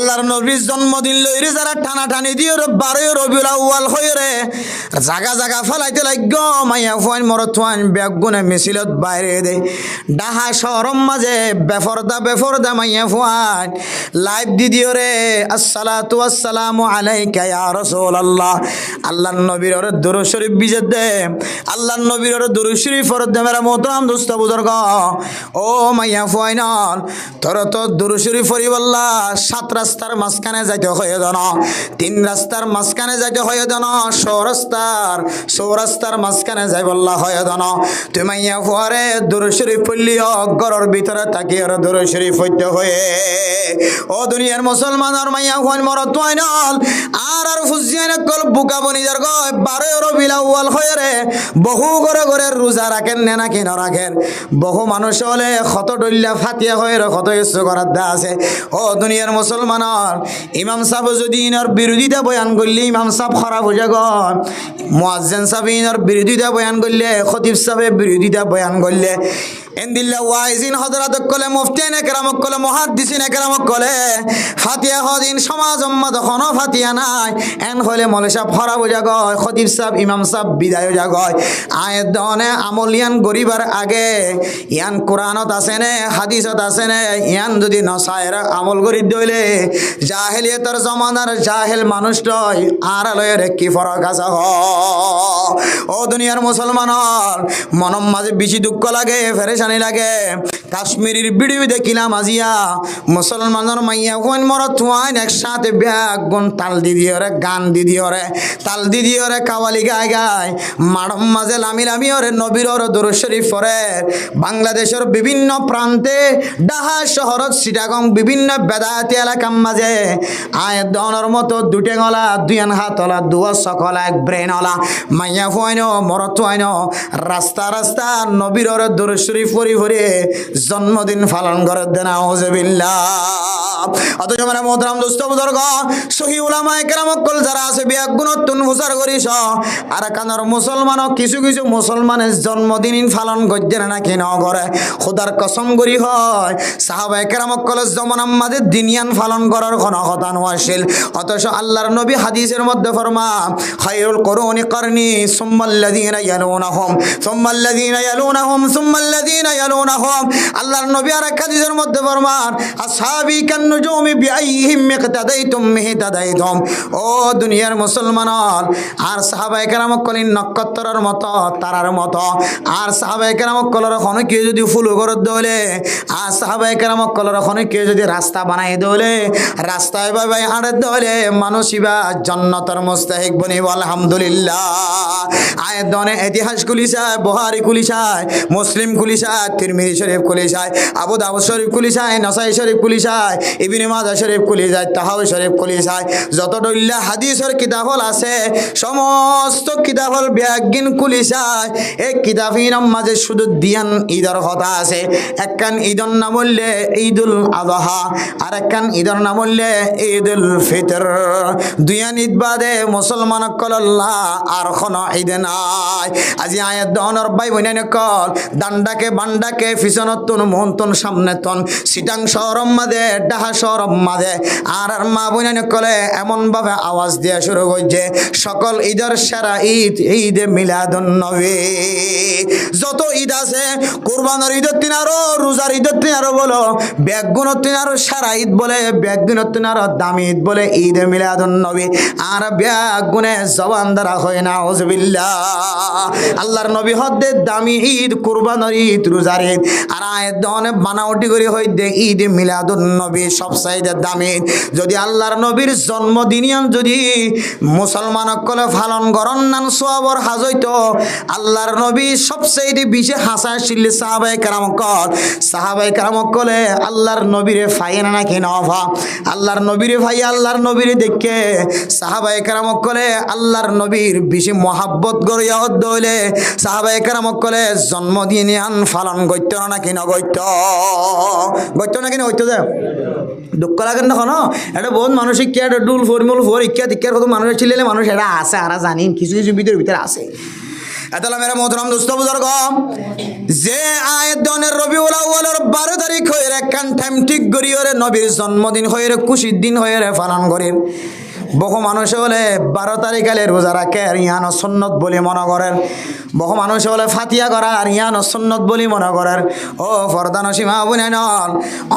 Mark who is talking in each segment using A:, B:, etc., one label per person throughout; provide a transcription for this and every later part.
A: আল্লাহর নবীর জন্মদিন লইরে যারা টানাটানি দিয়ে 12 রবিউল আউয়াল হইরে জাগা জাগা ফেলাইতে লাগ মাইয়া ফুয়াইন মরতুয়াইন বেগুনে মিছিলত বাইরে দে ডাহা শহরম মাঝে বেফরদা মাইয়া ফুয়াইন লাইভ দিদিও রে আসসালাতু আসসালামু আলাইকা ইয়া রাসূলুল্লাহ আল্লাহর নবীর ওরে দরুদ শরীফ বিজে দে আল্লাহর নবীর ওরে দরুদ শরীফ ফরদ দে মেরা মোহতারাম দোস্ত বুজুর্গ ও মাইয়া ফুয়াইন তোর তো দরুদ শরীফ ফরিবাল্লাহ 7 রাস্তার মাঝখানে যাইতে হয় না 3 রাস্তার মাঝখানে যাইতে হয় না চৌরাস্তার মাঝখানে যাই বললা হয় না তুই মাইয়া ফুয়ারে দরুদ শরীফ পড়লিও ঘরের ভিতরে তাকিয়ে দরুদ শরীফ পড়তে হয়ে ও দুনিয়ার মুসলমানের মাইয়া ফুয়ান মরত ওয়াইনাল আর ফুজিয়ান কল বুকা বনি যার গয় 12 রবিউল আউয়াল হয় রে বহু ঘরে রোজা রাখেন না নাকি না রাখেন বহু মানুষ হলে কত ডল্লা ফাতিয়া হয়ে কত কিছু করার দা আছে ও দুনিয়ার মুসলমানের ইমাম সাহেব যদি ইনার বিরোধিতা বয়ান করলে ইমাম সাহেব খারাপ হয়ে যায় মুয়াজ্জিন সাহেব ইনার বিরোধিতা বয়ান করলে খতিব সাহেব বিরোধিতা বয়ান করলে এন্দিল্লা ওয়াইজিন হযরত কলে মুফতিন একরামক কলে মুহাদ্দিসিন একরামক কলে ফাতিহা হদিন সমাজ উম্মত খন ফাতিহা নাই এন হলে মৌলভী সাহেব খারাপ হয়ে যায় খতিব সাহেব ইমাম সাহেব বিদায় হয়ে যায় আয়াত দনে আমলিয়ান গরিবার আগে ইয়ান কোরআনত আছে নে হাদিসত আছে নে ইয়ান যদি নসায়ের আমল করি দইলে জাহেলিয়তের জমানার জাহেল মানুষ রয় আর লয়ের কি ফরক আছে ও দুনিয়ার মুসলমানের মনম মাঝে বেশি দুঃখ লাগে ফেরেশানি লাগে কাশ্মীরের ভিডিও দেখিলাম আজিয়া মুসলমানের মাইয়া কোন মরত ওয়াইন একসাথে ব্যাগুন তাল দিদিও রে গান দিদিও রে তাল দিদিও রে কাওয়ালি গায় মাড়ম মাঝে লামি ওরে নবীর ওর দরুদ শরীফ পড়ে বাংলাদেশের বিভিন্ন প্রান্তে ঢাকা শহরত চিটাগং বিভিন্ন বেদায়াতি এলাকার মাঝে আয় দনের মতো দুটে গলা দুইয়ান হাতলা দুয়া সকলা এক ব্রেনলা মাইয়া ফুয়াইন মরত ওয়াইন রাস্তা নবীর ওর দরুদ শরীফ পড়ি জন্মদিন পালন করে দেন আউযুবিল্লাহ অথচ মানে মোহতারাম দোস্ত বুজুর্গ সহি উলামায়ে কেরাম কল যারা আছে বিয়াগুণতুন হুসার করিস আর কানার মুসলমান কিছু মুসলমানের জন্মদিন পালন করতে না কি ন করে খোদার কসম করি হয় সাহাবায়ে কেরাম কল জমানার মাঝে দিনিয়ান পালন করার কোনো কথা নছিল অথচ আল্লাহর নবী হাদিসের মধ্যে ফরমা খায়রুল কুরুনি করনি সুম্মাল্লাযিনা ইয়ালুনাহুম সুম্মাল্লাযিনা ইয়ালুনাহুম সুম্মাল্লাযিনা ইয়ালুনাহুম আল্লাহর নবী আর হাদিসের মধ্যে ফরমান আসহাবি কান নুজুমি বিআইহিম ইকতাদাইতুম মিহতাদাইতুম ও দুনিয়ার মুসলমান আর সাহাবায়ে কেরাম কলিন নক্ষত্রের মতো তারার মতো আর সাহাবায়ে কেরাম কলর কোনো কেউ যদি ফুল করে দলে আর সাহাবায়ে কেরাম কলর কোনো কেউ যদি রাস্তা বানাই দলে রাস্তায় ভাই আড়ে দলে মানুষিবা জান্নাতের মুস্তাহিক বনি আলহামদুলিল্লাহ আয় দনে ইতিহাস খুলিছায় বুখারী খুলিছায় মুসলিম খুলিছায় তিরমিজি শরীফ খুলিছায় আবু দাউদ শরীফ খুলিছায় নাসাই শরীফ খুলিছায় ইবনে মাজাহ শরীফ খুলিছায় তাহাউই শরীফ খুলিছায় যত দল্লা হাদিসের কিতাবল আছে সমস্ত কিতাবল ব্যাগিন খুলিছায় এই কিতাবিন মাঝে শুধু দিয়ান ঈদের কথা আছে একখান ঈদের নাম বললে ঈদুল আযহা আর একখান ঈদের নাম বললে ঈদুল ফিতর দুয়ান ঈদ বাদে মুসলমান কল্লাহ আর কোনো ঈদ নাই আজি আয়াত দহনের ভাই বোন কল দান্ডাকে বান্ডাকে ফিসনতন মন্তন সামনেতন সিটাং শহরম মাঝে ঢাকা শহরম মাঝে আর মা বোন কলে এমন ভাবে আওয়াজ দেওয়া শুরু করছে সকল ঈদের সেরা ঈদ ঈদে মিলাদুন নবী যত ঈদ আছে কুরবানের ঈদের দিন আরো রোজার ঈদের দিন আরো বলো বেগুনের দিন আরো সারা ঈদ বলে বেগুনের দিন আরো দামি ঈদ বলে ঈদে মিলাদুন নবী আর বেগুনে জবান দ্বারা হয় না আউযুবিল্লাহ আল্লাহর নবী হদ্দে দামি ঈদ কুরবানের ঈদ রোজার ঈদ আর আয়ের দনে বানাওটি করে হইতে ঈদ মিলাদুন নবী সব চাইতে দামি যদি আল্লাহর নবীর জন্মদিনিয়ান যদি মুসলমান সকলে পালন করন নান সওয়াবর হাজ হইতো আল্লাহর নবী সবচেয়ে বেশি হাসা ছিল সাহাবায়ে কেরাম কলে আল্লাহর নবীরে ফাইনা নাকি নফা আল্লাহর নবীরে ভাই আল্লাহর নবীরে দেখে সাহাবায়ে কেরাম কলে আল্লাহর নবীর বেশি মহাব্বত গড়িয়া হইলে সাহাবায়ে কেরাম কলে জন্মদিন আন পালন করতে নাকি নগৈত নাকি হইতো যে দুঃখ লাগে না কোনো এটা বহুত মানসিক কি একটা ডুল ফর্মুল ফোর ইচ্ছা দীক্ষার কত মানুষের ছিলেন মানুষ এটা আছে আর জানি কিছু ভিতরে আছে এতলা মেরে মোহতরম দোস্ত বুজুর্গ যে আয়াত দনের রবিউল আউয়ালের 12 তারিখ হয়ে একখান টাইম ঠিক করি ওরে নবীর জন্মদিন হয়ে খুশির দিন হয়ে পালন করেন বহু মানুষ হলে 12 তারিখ আলে রোজা রাখে আর ইয়ান সুন্নত বলে মনে করেন বহু মানুষ হলে ফাতিয়া করা আর ইয়ান সুন্নত বলে মনে করেন ও ফরদান সীমা বুঝাই নল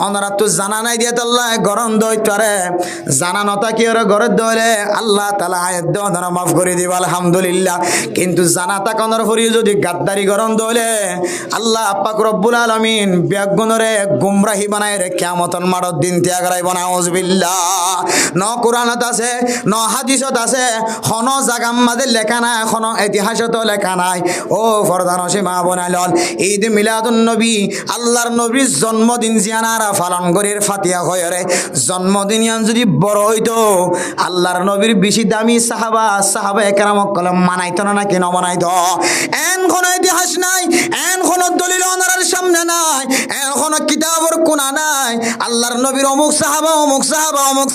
A: অনরা তো জানা নাই দিয়ে আল্লাহ গরম দইতে পারে জানা নতা কি ওরা ঘরের দইলে আল্লাহ তাআলা আয়াত দন মাফ করে দিব আলহামদুলিল্লাহ কিন্তু জানা তা কনর ফরি যদি গাদ্দারি গরম দইলে আল্লাহ পাক রব্বুল আলামিন বেগুনরে গুমরাহি বানায় রে কিয়ামতের মাঠের দিন ত্যাগ রাইব না আউযুবিল্লাহ ন কোরআনত আছে ন হাদিসত আছে হন জাগাম মাঝে লেখা নাই এখন ইতিহাসত লেখা নাই ও ফরদান সীমা বনাইল ঈদ মিলাদুন নবী আল্লাহর নবীর জন্মদিন জিয়ানারা পালন করির ফাতিয়া হয় রে জন্মদিন ইয়ান যদি বড় হইতো আল্লাহর নবীর বেশি দামি সাহাবা একরামক কলম মানাইতো না কি না বানাইতো এন কোন ইতিহাস নাই এন কোন দলিল ওনার সামনে নাই এন কোন কিতাবের কোনা নাই আল্লাহর নবীর অমুক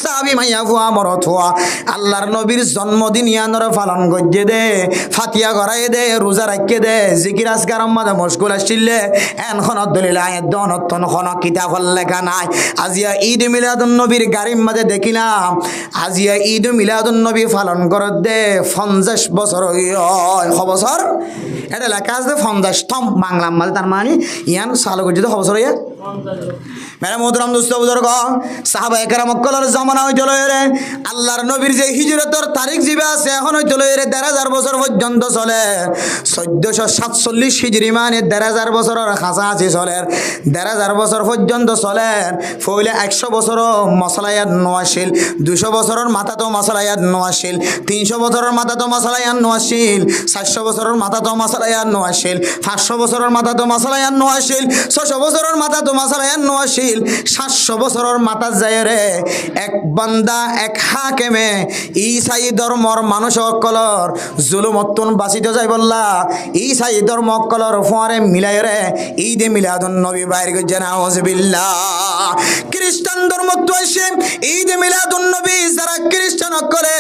A: সাহাবী মাইয়া ফুয়া মরত হওয়া আল্লাহর নবীর জন্মদিন ইয়ানরা পালন করছে দে ফাতিয়া করাই দে রোজা রাখে দে জিকির আজকার মাঝে মশগুল আসছিলে এন কোন দলিল আয়াত দনতন কোন কিতাব লেখা নাই আজিয়া ঈদ মিলাদুন নবীর গাড়ির মাঝে দেখিলাম আজিয়া ঈদ মিলাদুন নবী পালন করে দে 50 বছর হয় বছর এটা লেখা আছে 50 তম বাংলা মাঝে তার মানে ইয়ান সাল করছে তো বছর ইয়া মেরে মোহতরম দোস্ত বুজুর্গ সাহাবা একরাম মক্কার জামানা হইছিল রে আল্লাহর নবীর যে হিজরতের তারিখ জিবে আছে এখন হইছিল রে 1,500 বছর পর্যন্ত চলে 1447 হিজরি মানে 1,500 বছরের কাছাকাছি চলে 1,500 বছর পর্যন্ত চলে ফইলে 100 বছর মশলায়াত নওয়াশিল 200 বছরের মাথা তো মশলায়াত নওয়াশিল 300 বছরের মাথা তো মশলায়াত নওয়াশিল 400 বছরের মাথা তো মশলায়াত নওয়াশিল 500 বছরের মাথা তো মশলায়াত নওয়াশিল 600 বছরের মাথা তো মশলায়াত নওয়াশিল 700 বছরের মাথা যায় রে এক বান্দা এক হাকেমে ঈসাই ধর্মর মানুষ সকলর জুলুমতন বাঁচিতে যাই বললা ঈসাই ধর্ম সকলর ফোয়ারে মিলাই রে ঈদ মিলাদুন নবী বাইর গজে নাউজুবিল্লাহ খ্রিস্টান ধর্ম তো আসে ঈদ মিলাদুন নবী যারা খ্রিস্টান করে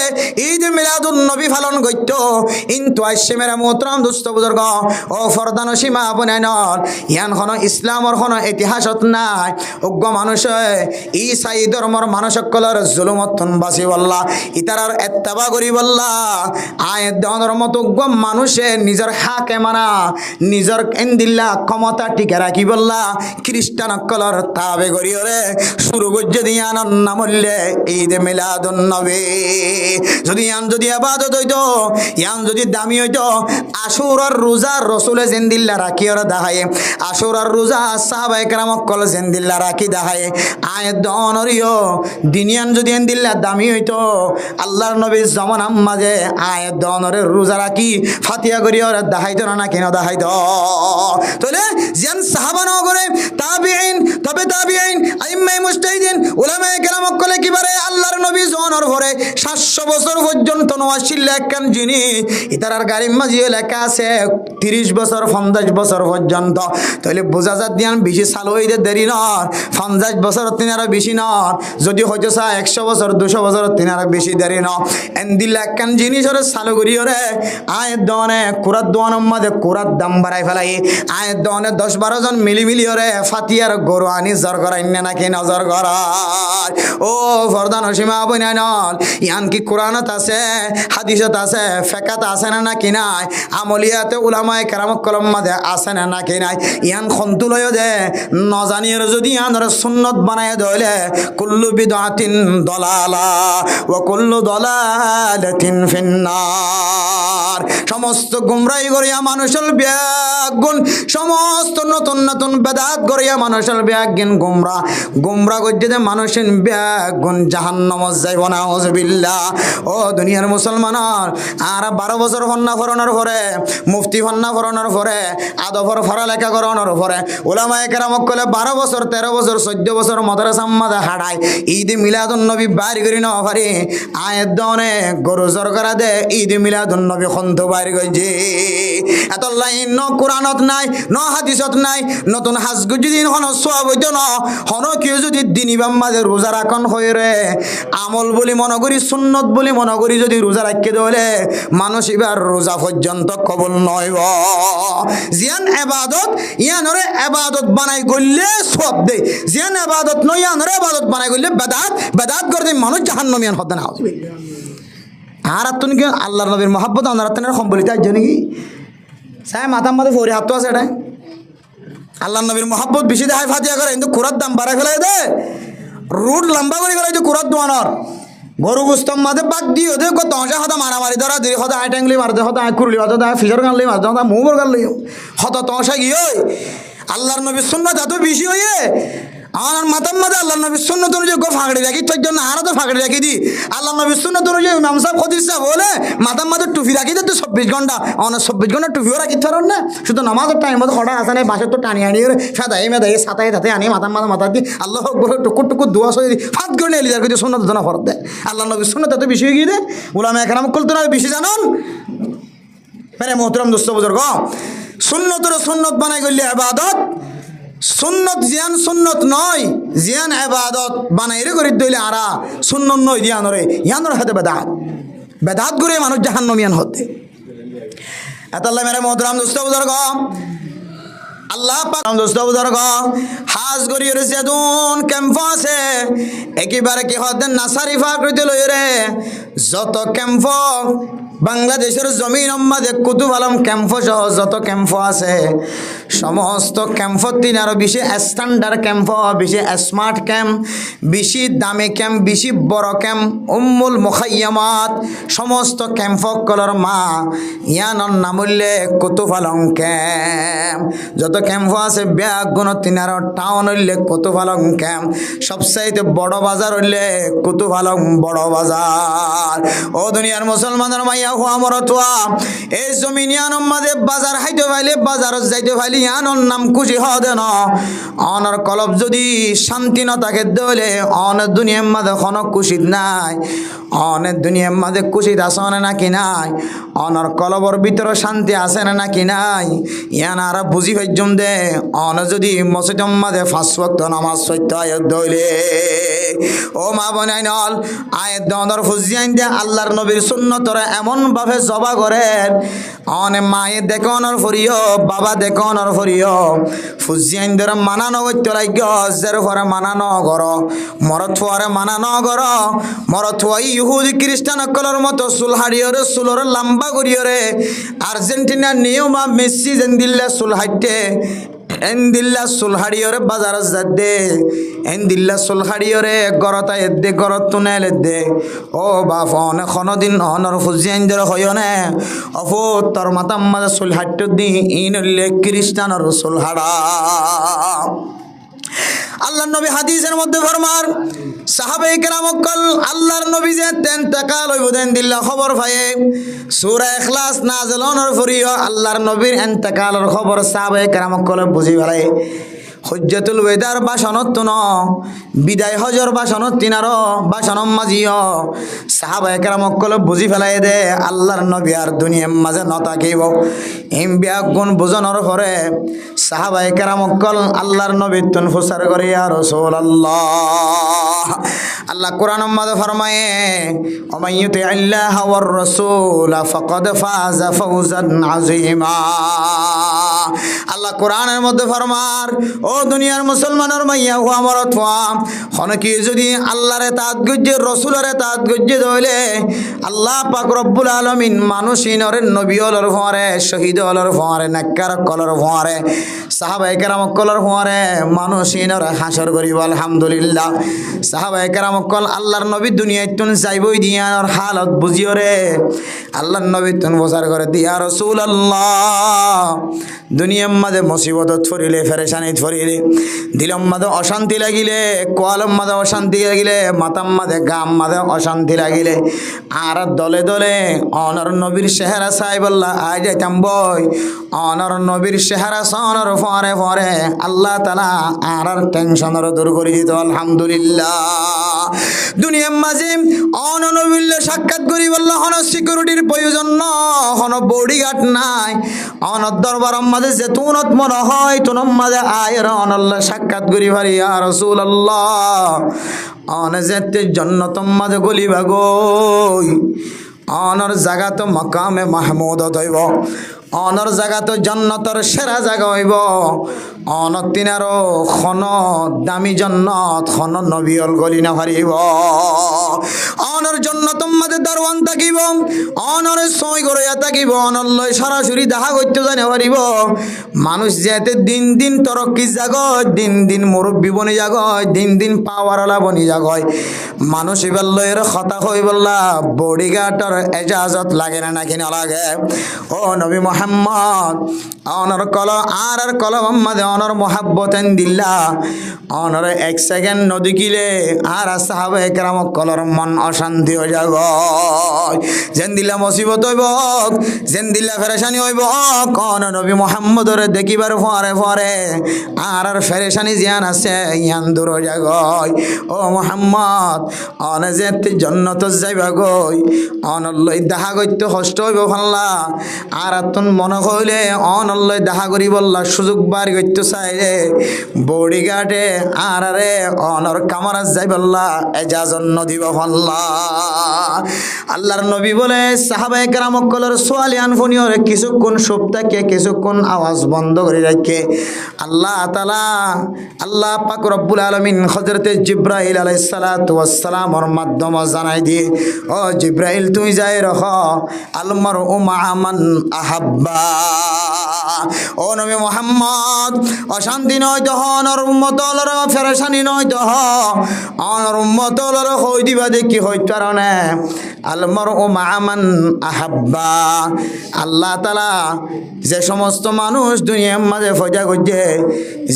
A: ঈদ মিলাদুন নবী পালন করত কিন্তু আসে মেরা মোহতরম দোস্ত বুজুর্গ ও ফরদান সীমা বনাইন ইয়ান কোন ইসলামর কোন ইতিহাসত নাই অজ্ঞ মানুষ ঈসাই ধর্মর মানুষ সকলের জুলুমতন বাঁচি বললা ইতারার এত্তেবা করি বললা আয়াত দেওয়ার মতো অজ্ঞ মানুষে নিজের হাকে মানা নিজের এন্দিল্লা ক্ষমতা টিকে রাখি বললা খ্রিস্টান সকলের তাবে করি রে শুরু করছে দিয়ে আনন্দ মূল্যে ঈদ মিলাদুন নবী যদি ইয়ান যদি ইবাদত হইতো ইয়ান যদি দামি হইতো আশুরার রোজা রসুলে জিন্দিল্লা রাখি ওরা দেখায় আশুরার রোজা সাহাবায়ে কেরাম কল জিন্দিল্লা রাখি দেখায় আয়াত দনরিও দিনিয়ান যদি এন্দিল্লা দামি হইতো আল্লাহর নবীর জামানার মাঝে আয়াত দনরে রোজা রাখি ফাতিয়া করি ওরা দেখাইতো না কেন দেখাইতো তাহলে যেন সাহাবা ন করে তাবিঈন তবে তাবিঈন আইম্মায়ে মুজতাহিদিন উলামায়ে কেরাম কল কিবারে আল্লাহর নবী জনের ভরে 700 বছর পর্যন্ত নওয়াশিল লেখান যিনি ইতারার গাড়ির মাঝে লেখা আছে 30 বছর 50 বছর পর্যন্ত তাহলে বোঝা যা দিয়ান বেশি সাল হইতে দেরি নর 50 বছর তিনারা বেশি নর যদি হয়তো 100 বছর 200 বছর তিনারা বেশি দেরি ন এন্দি লেখান জিনিসের সাল করি ওরে আয়ের দনে কুরাত দোয়ানোর মাঝে কুরাত দাম বাড়াই ফেলাই আয়ের দনে 10-12 জন মিলি ওরে ফাতিয়ার গরু আনি জর করাই নাকি নজর করায় ও ফরদান সীমা বনাইনল ইয়ান কি কোরআনত আছে হাদিসত আছে ফেকাত আছে না নাকি নাই আমলিয়াতে উলামায়ে কেরাম কলম মাঝে আছে না নাকি নাই ইয়ান খন্তুলয় দে নজানির যদি ইয়ানর সুন্নত বানায় দইলে কুল্লু বিদআতিন দলালা ওয়া কুল্লু দলালাতিন ফিন্নার সমস্ত গুমরাহি করিয়া মানুষের ব্যাগুন সমস্ত নতুন নতুন বেদাত করিয়া মানুষের ব্যাগুন গুমরা করতে মানুষের ব্যাগুন জাহান্নামে যাইব না আউযুবিল্লাহ ও দুনিয়ার মুসলমানের আর 12 বছর হন্না ফরনের পরে মুফতি হন্না ফরনের পরে আদবর পড়ালেখা করানোর পরে উলামায়ে কেরাম কলে 12 বছর 13 বছর 14 বছর মাদ্রাসা মাঝে হাড়ায় ঈদ মিলাদুন নবী বাইর করি না পারি আয়াত দনে গরু জর করা দে ঈদ মিলাদুন নবী পর্যন্ত বাইর গইছে এত লাইন ন কোরআনত নাই ন হাদিসত নাই নতুন হাজ যদি হন সওয়াব হইতো না হন কেউ যদি দিন ইমাম মাঝে রোজা রাখন হয়ে রে আমল বলি মনে করি সুন্নত বলি মনে করি যদি রোজা রাখতে দলে মানুষ এবার রোজা পর্যন্ত কবুল নয় জিয়ান ইবাদত ইয়ানরে ইবাদত বানাই গল্লে সব দে জিয়ান ইবাদত নয় ইয়ানরে ইবাদত বানাই গল্লে বেদাত করে মানুষ জাহান্নামিয়ান হতে না আর তুমি কি আল্লাহর নবীর মহব্বত আপনার হাতে সম্বলিত আজ নাকি চাই মাথার মধ্যে ফরি হাত আছে এটা আল্লাহর নবীর মহব্বত বেশি দেখায় ফাতিয়া করে কিন্তু কুরার দাম বাড়াই ফেলাই দে রুট লম্বা করে ফেলাই কুরার দোয়ানোর গরু গুস্তম মাঝে বাদ দিয়ে ওদের দশা হতা মারামারি ধরা দিদি হতা আয় ট্যাংলি মারতে হতা আয় কুরলি হতা আয় ফিজার গানলি মারতে হতা মুবর গানলি হত তসা গিয়ে আল্লাহর নবীর সুন্নাত এত বেশি হয়ে আমার মাতার মাঝে আল্লাহ নবীর সুন্নত অনুযায়ী গো ফাঁকড়ি রাখি তোর জন্য আরও তো ফাঁকড়ি রাখি দি আল্লাহ নবীর সুন্নত অনুযায়ী ইমাম সাহেব খদিস সাহেব বলে মাতার মাঝে টুপি রাখি দে তো 24 ঘন্টা অনেক 24 ঘন্টা টুপিও রাখি থার না শুধু নামাজের টাইম মতো হঠাৎ আসা নেই বাসে তো টানি আনি ফেদাই মেদাই সাতাই তাতে আনি মাতার মাঝে মাথা দি আল্লাহ টুকুর টুকুর দোয়া সই ফাঁক করে নিয়ে লিজার কিন্তু সুন্নত জানা ফরত দেয় আল্লাহ নবীর সুন্নত এত বেশি হয়ে গিয়ে দে ওলামা একরাম করতো না বেশি জানুন মানে মোহতরম দোস্ত বুজুর্গ সুন্নতের সুন্নত বানাই গেলে ইবাদত সুন্নত জিয়ান সুন্নত নয় জিয়ান ইবাদত বানাইরে করে দইলে আরা সুন্নত নয় জিয়ানরে ইয়ানর হাতে বেদাত করে মানুষ জাহান্নামিয়ান হতে এতাল্লাহ মেরে মোহতরম দোস্ত বুজুর্গ আল্লাহ পাক দোস্ত বুজুর্গ হাজ করি রয়েছে দুন ক্যাম্প আছে একেবারে কি হতে নাসারি ফাকরিতে লই রে যত ক্যাম্প বাংলাদেশের জমিন মাঝে কুতুব আলম ক্যাম্প সহ যত ক্যাম্প আছে সমস্ত ক্যাম্প তিন আরো বেশি স্ট্যান্ডার্ড ক্যাম্প বেশি স্মার্ট ক্যাম্প বেশি দামি ক্যাম্প বেশি বড় ক্যাম্প উম্মুল মুখাইয়ামাত সমস্ত ক্যাম্প কলর মা ইয়ানর নামুল্লে কুতুব আলম ক্যাম্প যত ক্যাম্প আছে ব্যাগ গুণ তিন আরো টাউন হইলে কুতুব আলম ক্যাম্প সবচাইতে বড় বাজার হইলে কুতুব আলম বড় বাজার ও দুনিয়ার মুসলমানের মাইয়া এই জমিন ইয়ানোর মাঝে বাজার হাইতে পাইলে বাজারত যাইতে পাইলে ইয়ানোর নাম খুশি হতে ন অনর কলব যদি শান্তি ন থাকে দলে অনেক দুনিয়ার মাঝে কোনো খুশি নাই অনেক দুনিয়ার মাঝে খুশিত আছে নাকি নাই অনর কলবর ভিতরে শান্তি আছে না নাকি নাই ইয়ান আর বুঝি পাইজম দে অন যদি মসজিদের মাঝে 5 ওয়াক্ত নামাজ পড়তে আয়াত দইলে ও মা বনাই নল আয়াত দন্দর ফুজিয়াইন দে আল্লাহর নবীর সুন্নতরে এমন ভাবে জবা করেন অনে মায়ে দেখনর ফরিও বাবা দেখনর ফরিও ফুজিয়াইন দরে মানানো হইতে লাগি জের ফরে মানানো গর মরথুয়ারে মানানো গর মরথুয়া ইহুদি খ্রিস্টান কলর মতো সুলহাড়িয়রে সুলর লম্বা করিয়রে আর্জেন্টিনা নিয়মা মেসি যেন দিল্লা সুলহাইতে এন্দিল্লা সুলহাড়িয়রে বাজার যাদে এন্দিল্লা সুলহাড়িয়রে গরতা এদে গরত তুনেল দে ও বাপ অনেক দিন অনর ফুজিয়ান দর হয়নে অফো তোর মাতাম মাঝে সুলহাট্য দি ইনলে খ্রিস্টানর সুলহাড়া আল্লাহর নবী হাদিসের মধ্যে ফরমার সাহাবায়ে কেরাম কল আল্লাহর নবী যে ইন্তেকাল হইব দেন দিল্লা খবর পায়ে সূরা ইখলাস নাযিল হওয়ার পরেও আল্লাহর নবীর ইন্তেকালের খবর সাহাবায়ে কেরাম কল বুঝি ফেলে হজ্জাতুল ওয়েদার বাসনত ন বিদায় হজর বাসনত তিনারো বাসনম মাজিও সাহাবায়ে কেরাম কল বুঝি ফেলাই দে আল্লাহর নবী আর দুনিয়ার মাঝে ন থাকিব এমবিয়া গুণ বুঝানোর পরে সাহাবায়ে কেরাম কল আল্লাহর নবী তুন ফুসার করে ইয়া রাসূলুল্লাহ আল্লাহ কোরআনের মাঝে ফরমায়ে ওমাইয়ুতি আল্লাহ ওয়ার রাসূল ফাকাদ ফাযা ফাওজান আযীমা আল্লাহ কোরআনের মধ্যে ফরমার ও দুনিয়ার মুসলমানের মাইয়া ও আমার তোয়া হনকি যদি আল্লাহর ইতাআত গজ্জে রাসূলের ইতাআত গজ্জে দইলে আল্লাহ পাক রব্বুল আলামিন মানুষিনরে নবী হলর ফরে শহীদ হলর ফরে নাক্কার কলর ফরে সাহাবায়ে কেরাম কলর ফরে মানুষিনরে হাসর করিব আলহামদুলিল্লাহ সাহাবায়ে কেরাম কল আল্লাহর নবী দুনিয়ায় তুন যাইবই দিয়ার হালত বুঝিও রে আল্লাহর নবী তুন প্রচার করে দিয়া রাসূলুল্লাহ দুনিয়ার মাঝে মুসিবতত ফরিলে ফেরেশানিত ফরিলে দিলম মাঝে অশান্তি লাগিলে কোয়ালম মাঝে অশান্তি লাগিলে মাতাম মাঝে গাম মাঝে অশান্তি লাগিলে আর দলে দলে অনর নবীর চেহারা চাই বললা আই যাইতাম বই অনর নবীর চেহারা সনর ফরে ফরে আল্লাহ তাআলা আর টেনশনর দূর করে দিত আলহামদুলিল্লাহ। দুনিয়ার মাঝে অননবীর সাক্ষাৎ করি বললা হন সিকিউরিটির প্রয়োজন না হন বডিগার্ড নাই অনর দরবার মাঝে যে তুনত মনে হয় তুনম মাঝে আয়ের অনল্লা সাক্ষাৎ করি ভারি ইয়া রাসূলুল্লাহ অনে যেতে জান্নাতম মাঝে গলিবা গই অনর জায়গা তো মাকামে মাহমুদ হইব অনর জায়গা তো জান্নাতের সেরা জায়গা হইব অনত তিনারো খন দামি জান্নাত খন নবীল গলি না হারিব অনর জান্নাতম মাঝে দারওয়ান থাকিব অনর সই করে থাকিব অনল্লয় সরাসরি দেখা করতে জানে পারিব মানুষ যেতে দিন দিন তরক্কি জাগয় দিন দিন মুরব্বী বনি জাগয় দিন দিন পাওয়ারওয়ালা বনি জাগয় মানুষ এবার লয়ের কথা হই বললা বডিগার্ডর এজাজত লাগে না নাকি না লাগে ও নবী মুহাম্মদ অনর কল আর কলম মাঝে অনর মোহাব্বতেন দিল্লা অনর এক সেকেন্ড নদী কিলে আর সাহাবে কেরাম কলর মন অশান্তি হয়ে যাব যেন দিল্লা মুসিবত হইব যেন দিল্লা ফেরেশানি হইব কোন নবী মুহাম্মদরে দেখিবার ফরে ফরে আর ফেরেশানি জিয়ান আছে ইয়ান দূর হয়ে যাব ও মুহাম্মদ অনে যেতে জান্নাত যাইবা গই অনল্লই দেখা করতে কষ্ট হইব ফাল্লা আর তুন মনে হইলে অনল্লই দেখা করি বললা সুযোগ বার করতে চাই রে বডিগার্ডে আর রে অনর কামারা যাই বললা এজাজত নদিব ফাল্লা আল্লাহর নবী বলে সাহাবায়ে কেরাম কলর সোয়ালিয়ান ফোনিয়র কিছুক্ষণ সপ্তাহে কিছুক্ষণ আওয়াজ বন্ধ করে রাখে আল্লাহ তাআলা আল্লাহ পাক রব্বুল আলামিন হযরতে জিবরাইল আলাইহিস সালাতু ওয়াস সালামর মাধ্যমে জানাই দিয়ে ও জিবরাইল তুই যাই রহ আলমার উমান আহাব্বা ও নবী মুহাম্মদ অশান্তি নয় তো অনর উম্মতলর ফেরেশানি নয় তো অনর উম্মতলর হই দিবা দেখি হই কারণে আলমার উমান আহাব্বা আল্লাহ তাআলা যে সমস্ত মানুষ দুনিয়ার মাঝে ফজা করছে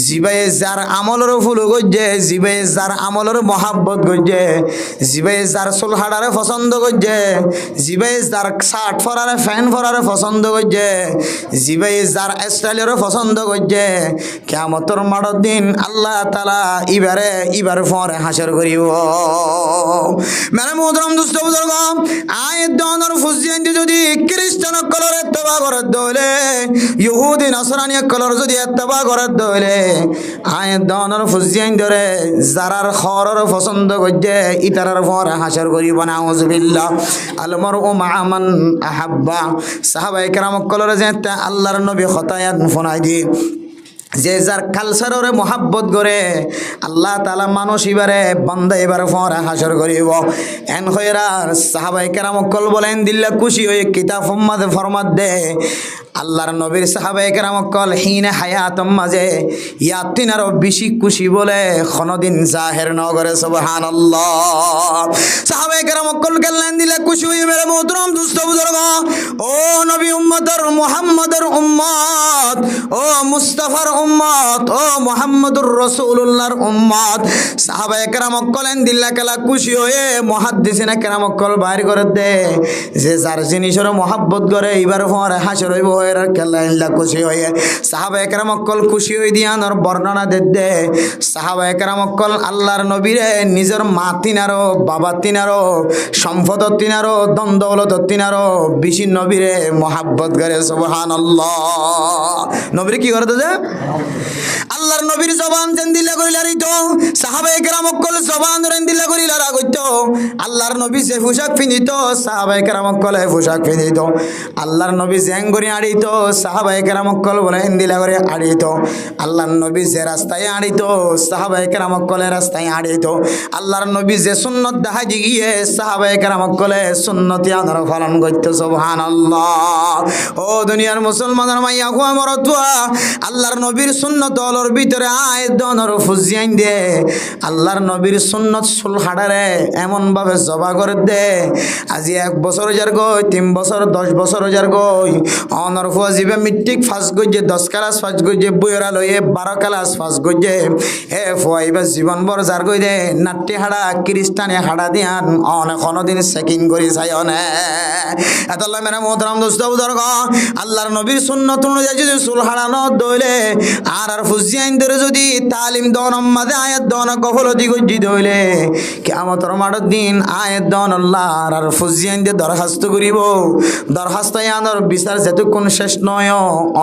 A: জিবাই যার আমলের ফুল করছে জিবাই যার আমলের মহাব্বত করছে জিবাই যার সুলহাডারে পছন্দ করছে জিবাই যার শার্ট ফরারে ফ্যান ফরারে পছন্দ করছে জিবাই যার স্টাইলের পছন্দ করছে কিয়ামতের মাঠের দিন আল্লাহ তাআলা ইবারে পরে হাসর করিব মেরে মোহতরম দোস্ত বুজুর্গ আয়াত দনর ফুজিয়ান যদি খ্রিস্টান কলর ইত্তেবা করে দলে ইহুদি নাসরানি কলর যদি ইত্তেবা করে দলে আয়াত দনর ফুজিয়ান ধরে যারার খরর পছন্দ করছে ইতারার পরে হাসর করিব নাউজুবিল্লাহ আলমার উমান আহাব্বা সাহাবায়ে কেরাম কলর যেতে আল্লাহর নবী খতায়াত ফোনাই দি যে যার কালচারের মহাব্বত করে আল্লাহ তাআলা মানুষ এবারে বান্দা এবারে ফরে হাসর করিব এন হইরার সাহাবায়ে কেরাম কল বলেন দিল্লা খুশি হয়ে কিতাব মাঝে ফরমাত দে আল্লাহর নবীর সাহাবায়ে কেরাম কল হিনে হায়াতম মাঝে ইয়াতিনারও বেশি খুশি বলে কোনদিন জাহের নগরে সুবহানাল্লাহ সাহাবায়ে কেরাম কল গেলেন দিল্লা খুশি হয়ে মেরে মোহতরম দুস্থ বুজুর্গ ও নবী উম্মতের মুহাম্মদের উম্মত ও মুস্তাফার উম্মত ও মুহাম্মদুর রাসূলুল্লাহর উম্মত সাহাবায়ে কেরাম কলেন দিল্লা কেলা খুশি হয়ে মুহাদ্দিসিনে কেরাম কল বাইর করে দে যে যার জিনিসের মহব্বত করে এবার পরে হাসর হইব এর কেলা ইল্লা খুশি হয়ে সাহাবায়ে কেরাম কল খুশি হই দিয়ানোর বর্ণনা দে সাহাবায়ে কেরাম কল আল্লাহর নবীরে নিজের মা তিনারো বাবা তিনারো সম্পদ তিনারো দন্দৌলত তিনারো বেশি নবীরে মহব্বত করে সুবহানাল্লাহ নবীরে কি করে দে আল্লাহর নবীর জবান যেন দিলা কইলা রইতো সাহাবায়ে কেরাম কল জবান ধরেন দিলা কইলা রাগইতো আল্লাহর নবী যে পোশাক পিনিতো সাহাবায়ে কেরাম কল পোশাক পিনিতো আল্লাহর নবী জেঙ্গরি আড়িতো সাহাবায়ে কেরাম কল বলেন দিলা করে আড়িতো আল্লাহর নবী যে রাস্তায় আড়িতো সাহাবায়ে কেরাম কল রাস্তায় আড়িতো আল্লাহর নবী যে সুন্নাত দেখাই গিয়ে সাহাবায়ে কেরাম কল সুন্নতি আদর পালন করতে সুবহানাল্লাহ ও দুনিয়ার মুসলমানের মাইয়া গো আমার মরতুয়া আল্লাহর নবীর সুন্নত অলর ভিতরে আয়াত দনর ফুজিয়াইন দে আল্লাহর নবীর সুন্নত সুল হাড়ারে এমন ভাবে জবা করে দে আজি 1 বছর যার গই 3 বছর 10 বছর যার গই অনর ফুজিবে মিট্রিক ফাস গইজে 10 ক্লাস ফাস গইজে বইরা লয়ে 12 ক্লাস ফাস গইজে হে ফুয়াইবা জীবন ভর যার গই দে নাট্টি হাড়া খ্রিস্টানে হাড়া দিয়ান অনেক কোনদিন চেকিং করি চাই অনে এতলা মেরা মোহতারাম দোস্ত বুজুর্গ আল্লাহর নবীর সুন্নত অনুযায়ী যদি চুল হাড়ানো দইলে আর ফুজিয়াইন ধরে যদি তালিম দন মাঝে আয়াত দন গফলতি গজ্জি দইলে কিয়ামতের মাঠের দিন আয়াত দন আল্লাহ আর ফুজিয়াইন দিয়ে দরখাস্ত করিব দরখাস্ত আনার বিচার যেতক্ষণ শেষ নয়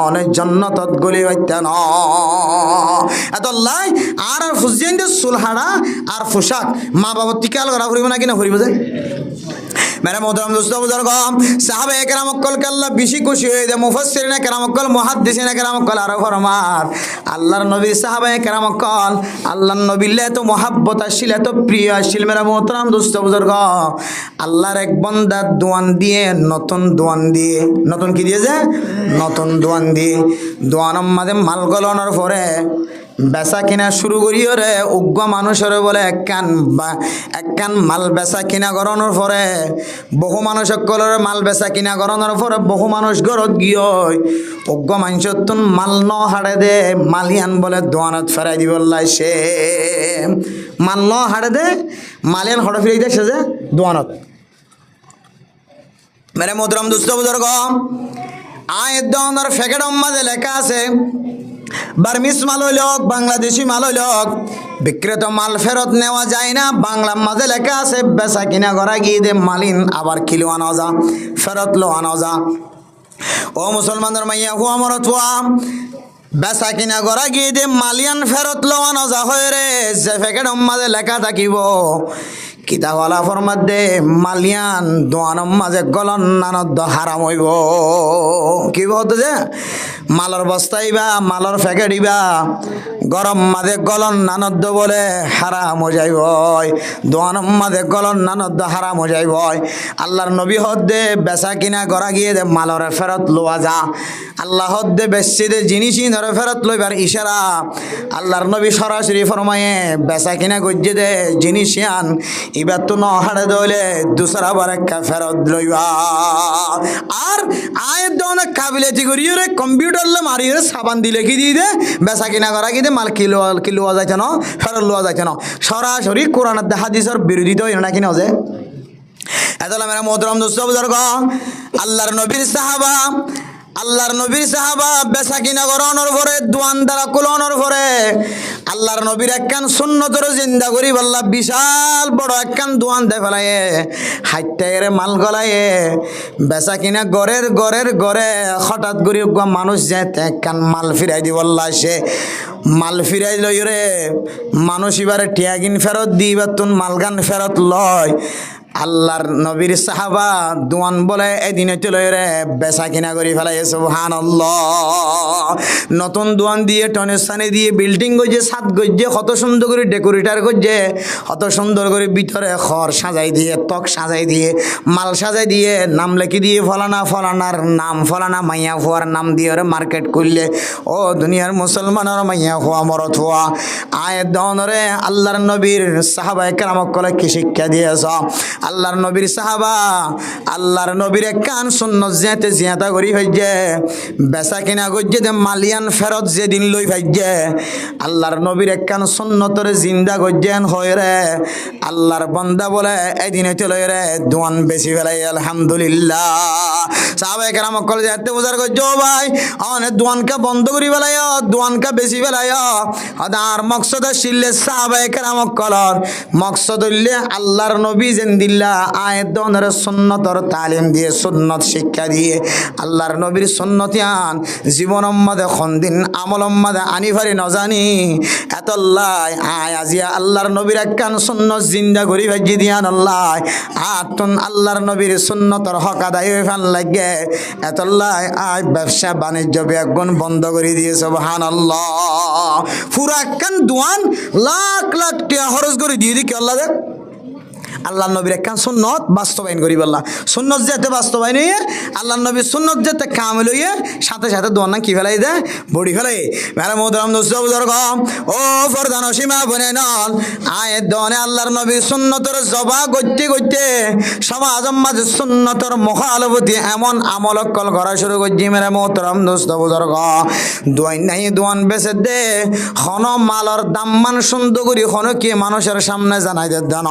A: অনেক জান্নাতত গলি হইতে ন এতলাই আর ফুজিয়াইন দিয়ে চুল হাড়া আর পোশাক মা বাবা টিকাল করা ফুরিব না কিনা ফুরিব যে मेरे मोहतरम दोस्तों बुजुर्ग साहबे करम अक्कल के अल्लाह बेশি খুশি হয়ে যায় মুফাসসিরিন کرام अक्कल মুহাদ্দিসিন کرام अक्कल আর ফরমার আল্লাহর নবী সাহাবায়ে کرام अक्कल আল্লাহর নবীলে তো mohabbat আসিল এত প্রিয় আসিল मेरे मोहतरम दोस्तों बुजुर्ग আল্লাহর এক বান্দা দোয়ান দিয়ে নতুন কি দিয়েছে নতুন দোয়ান দিয়ে দোয়ানের মধ্যে মাল গলানোর পরে বেচা কিনা শুরু করিও রে উগ্র মানুষের বলে একখান মাল বেচা কিনা করানোর পরে বহু মানুষ সকলের মাল বেচা কিনা করানোর পরে বহু মানুষ ঘরত গিয়ে উগ্র মানুষের তুন মাল ন হাড়ে দে মালিয়ান বলে দোয়ানত ফেরাই দিব সে মাল ন হাড়ে দে মালিয়ান হড়ে ফিরে দেয় সে যে দোয়ানত মেরে মোহতরম দুস্থ বুজুর্গ আয়ের দোয়ানোর ফেকেডম মাঝে লেখা আছে বার্মিস মাল হইল বাংলাদেশি মাল হইল বিক্রেত মাল ফেরত নেওয়া যায় না বাংলা মাঝে লেখা আছে বেচা কিনা করা গিয়ে দে মালিন আবার কিলো আনা যা ফেরত লো আনা যা ও মুসলমানদের মাইয়া হুয়া মরত হুয়া বেচা কিনা করা গিয়ে দে মালিয়ান ফেরত লো আনা যা হয়ে রে যে ফেকেট মাঝে লেখা থাকিব কিতাওয়ালা ফরমাত দে মালিয়ান দোয়ানম মাঝে গলন নানদ হারাম হইব কি বলতো যে মালর বস্তাইবা মালর ফেকেটিবা গরম মাঝে গলন নানদ বলে হারাম হয়ে যাইব দোয়ানম মাঝে গলন নানদ হারাম হয়ে যাইব আল্লাহর নবী হদ্দে বেচা কিনা করা গিয়ে দে মালর ফেরত লোয়া যা আল্লাহ হদ্দে বেশি দে জিনিসই ধরে ফেরত লইবার ইশারা আল্লাহর নবী সরাসরি ফরমায়ে বেচা কিনা গজ্জে দে জিনিস আন এবার তো ন হাড়ে দইলে দুসরা বার একটা ফেরত লইবা আর আয়ের দোয়ানে কাবিলিয়তি করিও রে কম্পিউটার লে মারিও রে সাবান দিলে কি দিয়ে দে বেচা কিনা করা কি দে মাল কিলো যাইছে না ফেরত লোয়া যাইছে না সরাসরি কোরআন হাদিসের বিরোধিতা হয় না কিনা যে এতলা মেরা মোহতরম দোস্ত বুজুর্গ আল্লাহর নবীর সাহাবা বেচা কিনা করানোর পরে দোয়ান দ্বারা কুলানোর পরে আল্লাহর নবীর একখান সুন্নতর জিন্দা করি বললা বিশাল বড় একখান দোয়ান দে ফেলায়ে হাইটাইরে মাল গলায়ে বেচা কিনা গড়ে হঠাৎ করি মানুষ যেতে একখান মাল ফিরাই দি বললা সে মাল ফিরাই লই রে মানুষ এবারে টিয়াগিন ফেরত দি এবার তুন মালগান ফেরত লয় আল্লাহর নবীর সাহাবা দোয়ান বলে এদিনে চলে রে বেচা কিনা করি ফেলাই সুবহানাল্লাহ নতুন দোয়ান দিয়ে টনেস্থানে দিয়ে বিল্ডিং গজে ছাদ গজে কত সুন্দর করে ডেকোরেটার গজে কত সুন্দর করে ভিতরে খড় সাজাই দিয়ে তক সাজাই দিয়ে মাল সাজাই দিয়ে নাম লেখি দিয়ে ফলানার নাম ফলানা মাইয়া ফুয়ার নাম দিয়ে ওরে মার্কেট করলে ও দুনিয়ার মুসলমানের মাইয়া ফুয়া মরত ফুয়া আয় দনরে আল্লাহর নবীর সাহাবায়ে কেরামক কলে কি শিক্ষা দিয়েছ আল্লাহর নবীর সাহাবা আল্লাহর নবীর কান সুন্নত যেতে জিয়াতা করি ভাইজে বেচা কিনা গজ্জে দে মালিয়ান ফেরত যেদিন লই ভাইজে আল্লাহর নবীর কান সুন্নতরে জিন্দা গজ্জেন হয় রে আল্লাহর বান্দা বলে এদিনে চলে রে দোয়ান বেশি ফেলাই আলহামদুলিল্লাহ সাহাবায়ে কেরাম কল যেতে বুঝার গজ্জো ভাই অনেক দোয়ানকা বন্ধ করি ফেলাই দোয়ানকা বেশি ফেলাই আর মকসদ শিল্লে সাহাবায়ে কেরাম কলর মকসদ হইলে আল্লাহর নবী জিন্দিল্লাহ আয়াত দনের সুন্নতর তালিম দিয়ে সুন্নত শিক্ষা দিয়ে আল্লাহর নবীর সুন্নতিয়ান জীবন মধ্যে খন্দিন আমল মধ্যে আনিভারি নজানি এতল্লাই আয় আজিয়া আল্লাহর নবীর একখান সুন্নত জিন্দা করি ভাজি দিয়ান আল্লাহ আতুন আল্লাহর নবীর সুন্নতর হক আদায় হয়ে ফেল লাগে এতল্লাই আয় ব্যবসা বাণিজ্য ব্যাগুন বন্ধ করে দিয়ে সুবহানাল্লাহ পুরা একখান দোয়ান লাখ লাখ টাকা খরচ করে দিয়ে দি কি আল্লাহ দেখ আল্লাহ নবীর একখান সুন্নত বাস্তবায়ন করি বললা সুন্নত যেতে বাস্তবায়ন হইয়ে আল্লাহ নবীর সুন্নত যেতে কামল হইয়ে সাথে সাথে দোয়ার নাম কি ফেলাই দেয় বডি ফেলাই মেরা মোহতারাম দোস্ত বুজুর্গ ও ফরদান সীমা বনে নল আয়ের দনে আল্লাহর নবীর সুন্নতের জবা গইতে গইতে সমাজের মাঝে সুন্নতের মুখালবতি এমন আমল কল করা শুরু করছি মেরা মোহতারাম দোস্ত বুজুর্গ দোয়াই নাই দোয়ান বেচে দে হন মালর দাম মান সুন্দর করি হন কি মানুষের সামনে জানাই দে দেন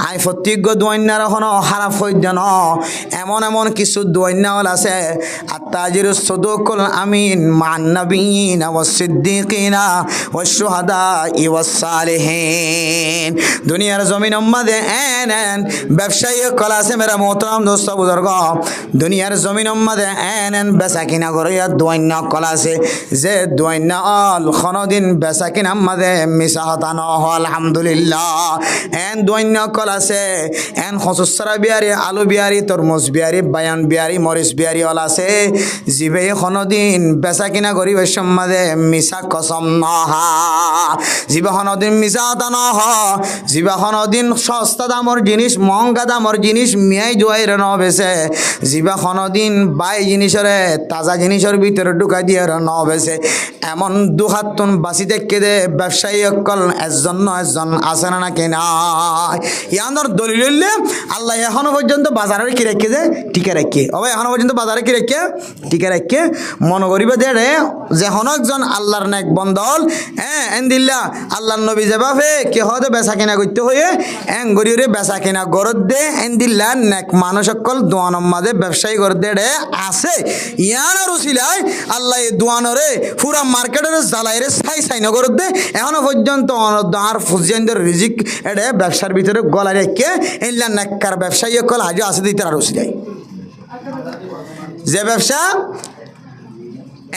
A: আই প্রত্যেক দোয়াইনার হন হারাপ হই দেন এমন এমন কিছু দোয়াইনা হল আছে আত্মাজির সদুকুল আমিন মান নবীন ওয়াস সিদ্দিকিনা ওয়াস শুহাদা ওয়াস সালিহিন দুনিয়ার জমিন মধ্যে এন ব্যবসায়ী কল আছে মেরা মোহতারাম দোস্ত বুজুর্গ দুনিয়ার জমিন মধ্যে এন বেচা কিনা করিয়া দোয়াইনা কল আছে যে দোয়াইনা অল কোনদিন বেচা কিনা মধ্যে মিশা হতা ন আলহামদুলিল্লাহ এন দোয়াইনা কল আছে এন খসুসরা বিয়ারি আলু বিয়ারি তরমুজ বিয়ারি বায়ান বিয়ারি মরিচ বিয়ারি অল আছে জিবে কোনদিন বেচা কিনা করিবে সম্মাদে মিশা কসম নহা জিবা কোনদিন মিশা হতা নহ জিবা কোনদিন সস্তা দামর জিনিস মহঙ্গা দামর জিনিস মিয়াই জোয়াইরে ন বেছে জিবা কোনদিন বাই জিনিসরে তাজা জিনিসের ভিতরে ঢুকা দিয়ে ন বেছে এমন দুহাতুন বাসি দেখে দে ব্যবসায়ী অকল একজন আছে না নাকি নাই ইয়ানোর দলিল আল্লাহ এখনো পর্যন্ত বাজারে কি রেখে দে টিকে রেখে অবাই এখনো পর্যন্ত বাজারে কি রেখে টিকে রেখে মনে করিবে দে রে যে হন একজন আল্লাহর নেক বন্দল হ্যাঁ এন দিল্লা আল্লাহর নবী যেভাবে কে হতে বেচা কিনা করতে হয়ে এন গরিরে বেচা কিনা গরত দে এন দিল্লা নেক মানুষ সকল দোয়ানোর মাঝে ব্যবসায়ী গরত দে রে আছে ইয়ানোর উসিলায় আল্লাহ এই দোয়ানোরে পুরা মার্কেটের জ্বালাইরে সাই নগরত দে এখনো পর্যন্ত আর ফুজিয়ানদের রিজিক এড়ে ব্যবসার ভিতরে গলা রেখে এল্লা নেককার ব্যবসায়ী কল আজও আছে দিতে আর উসিলাই যে ব্যবসা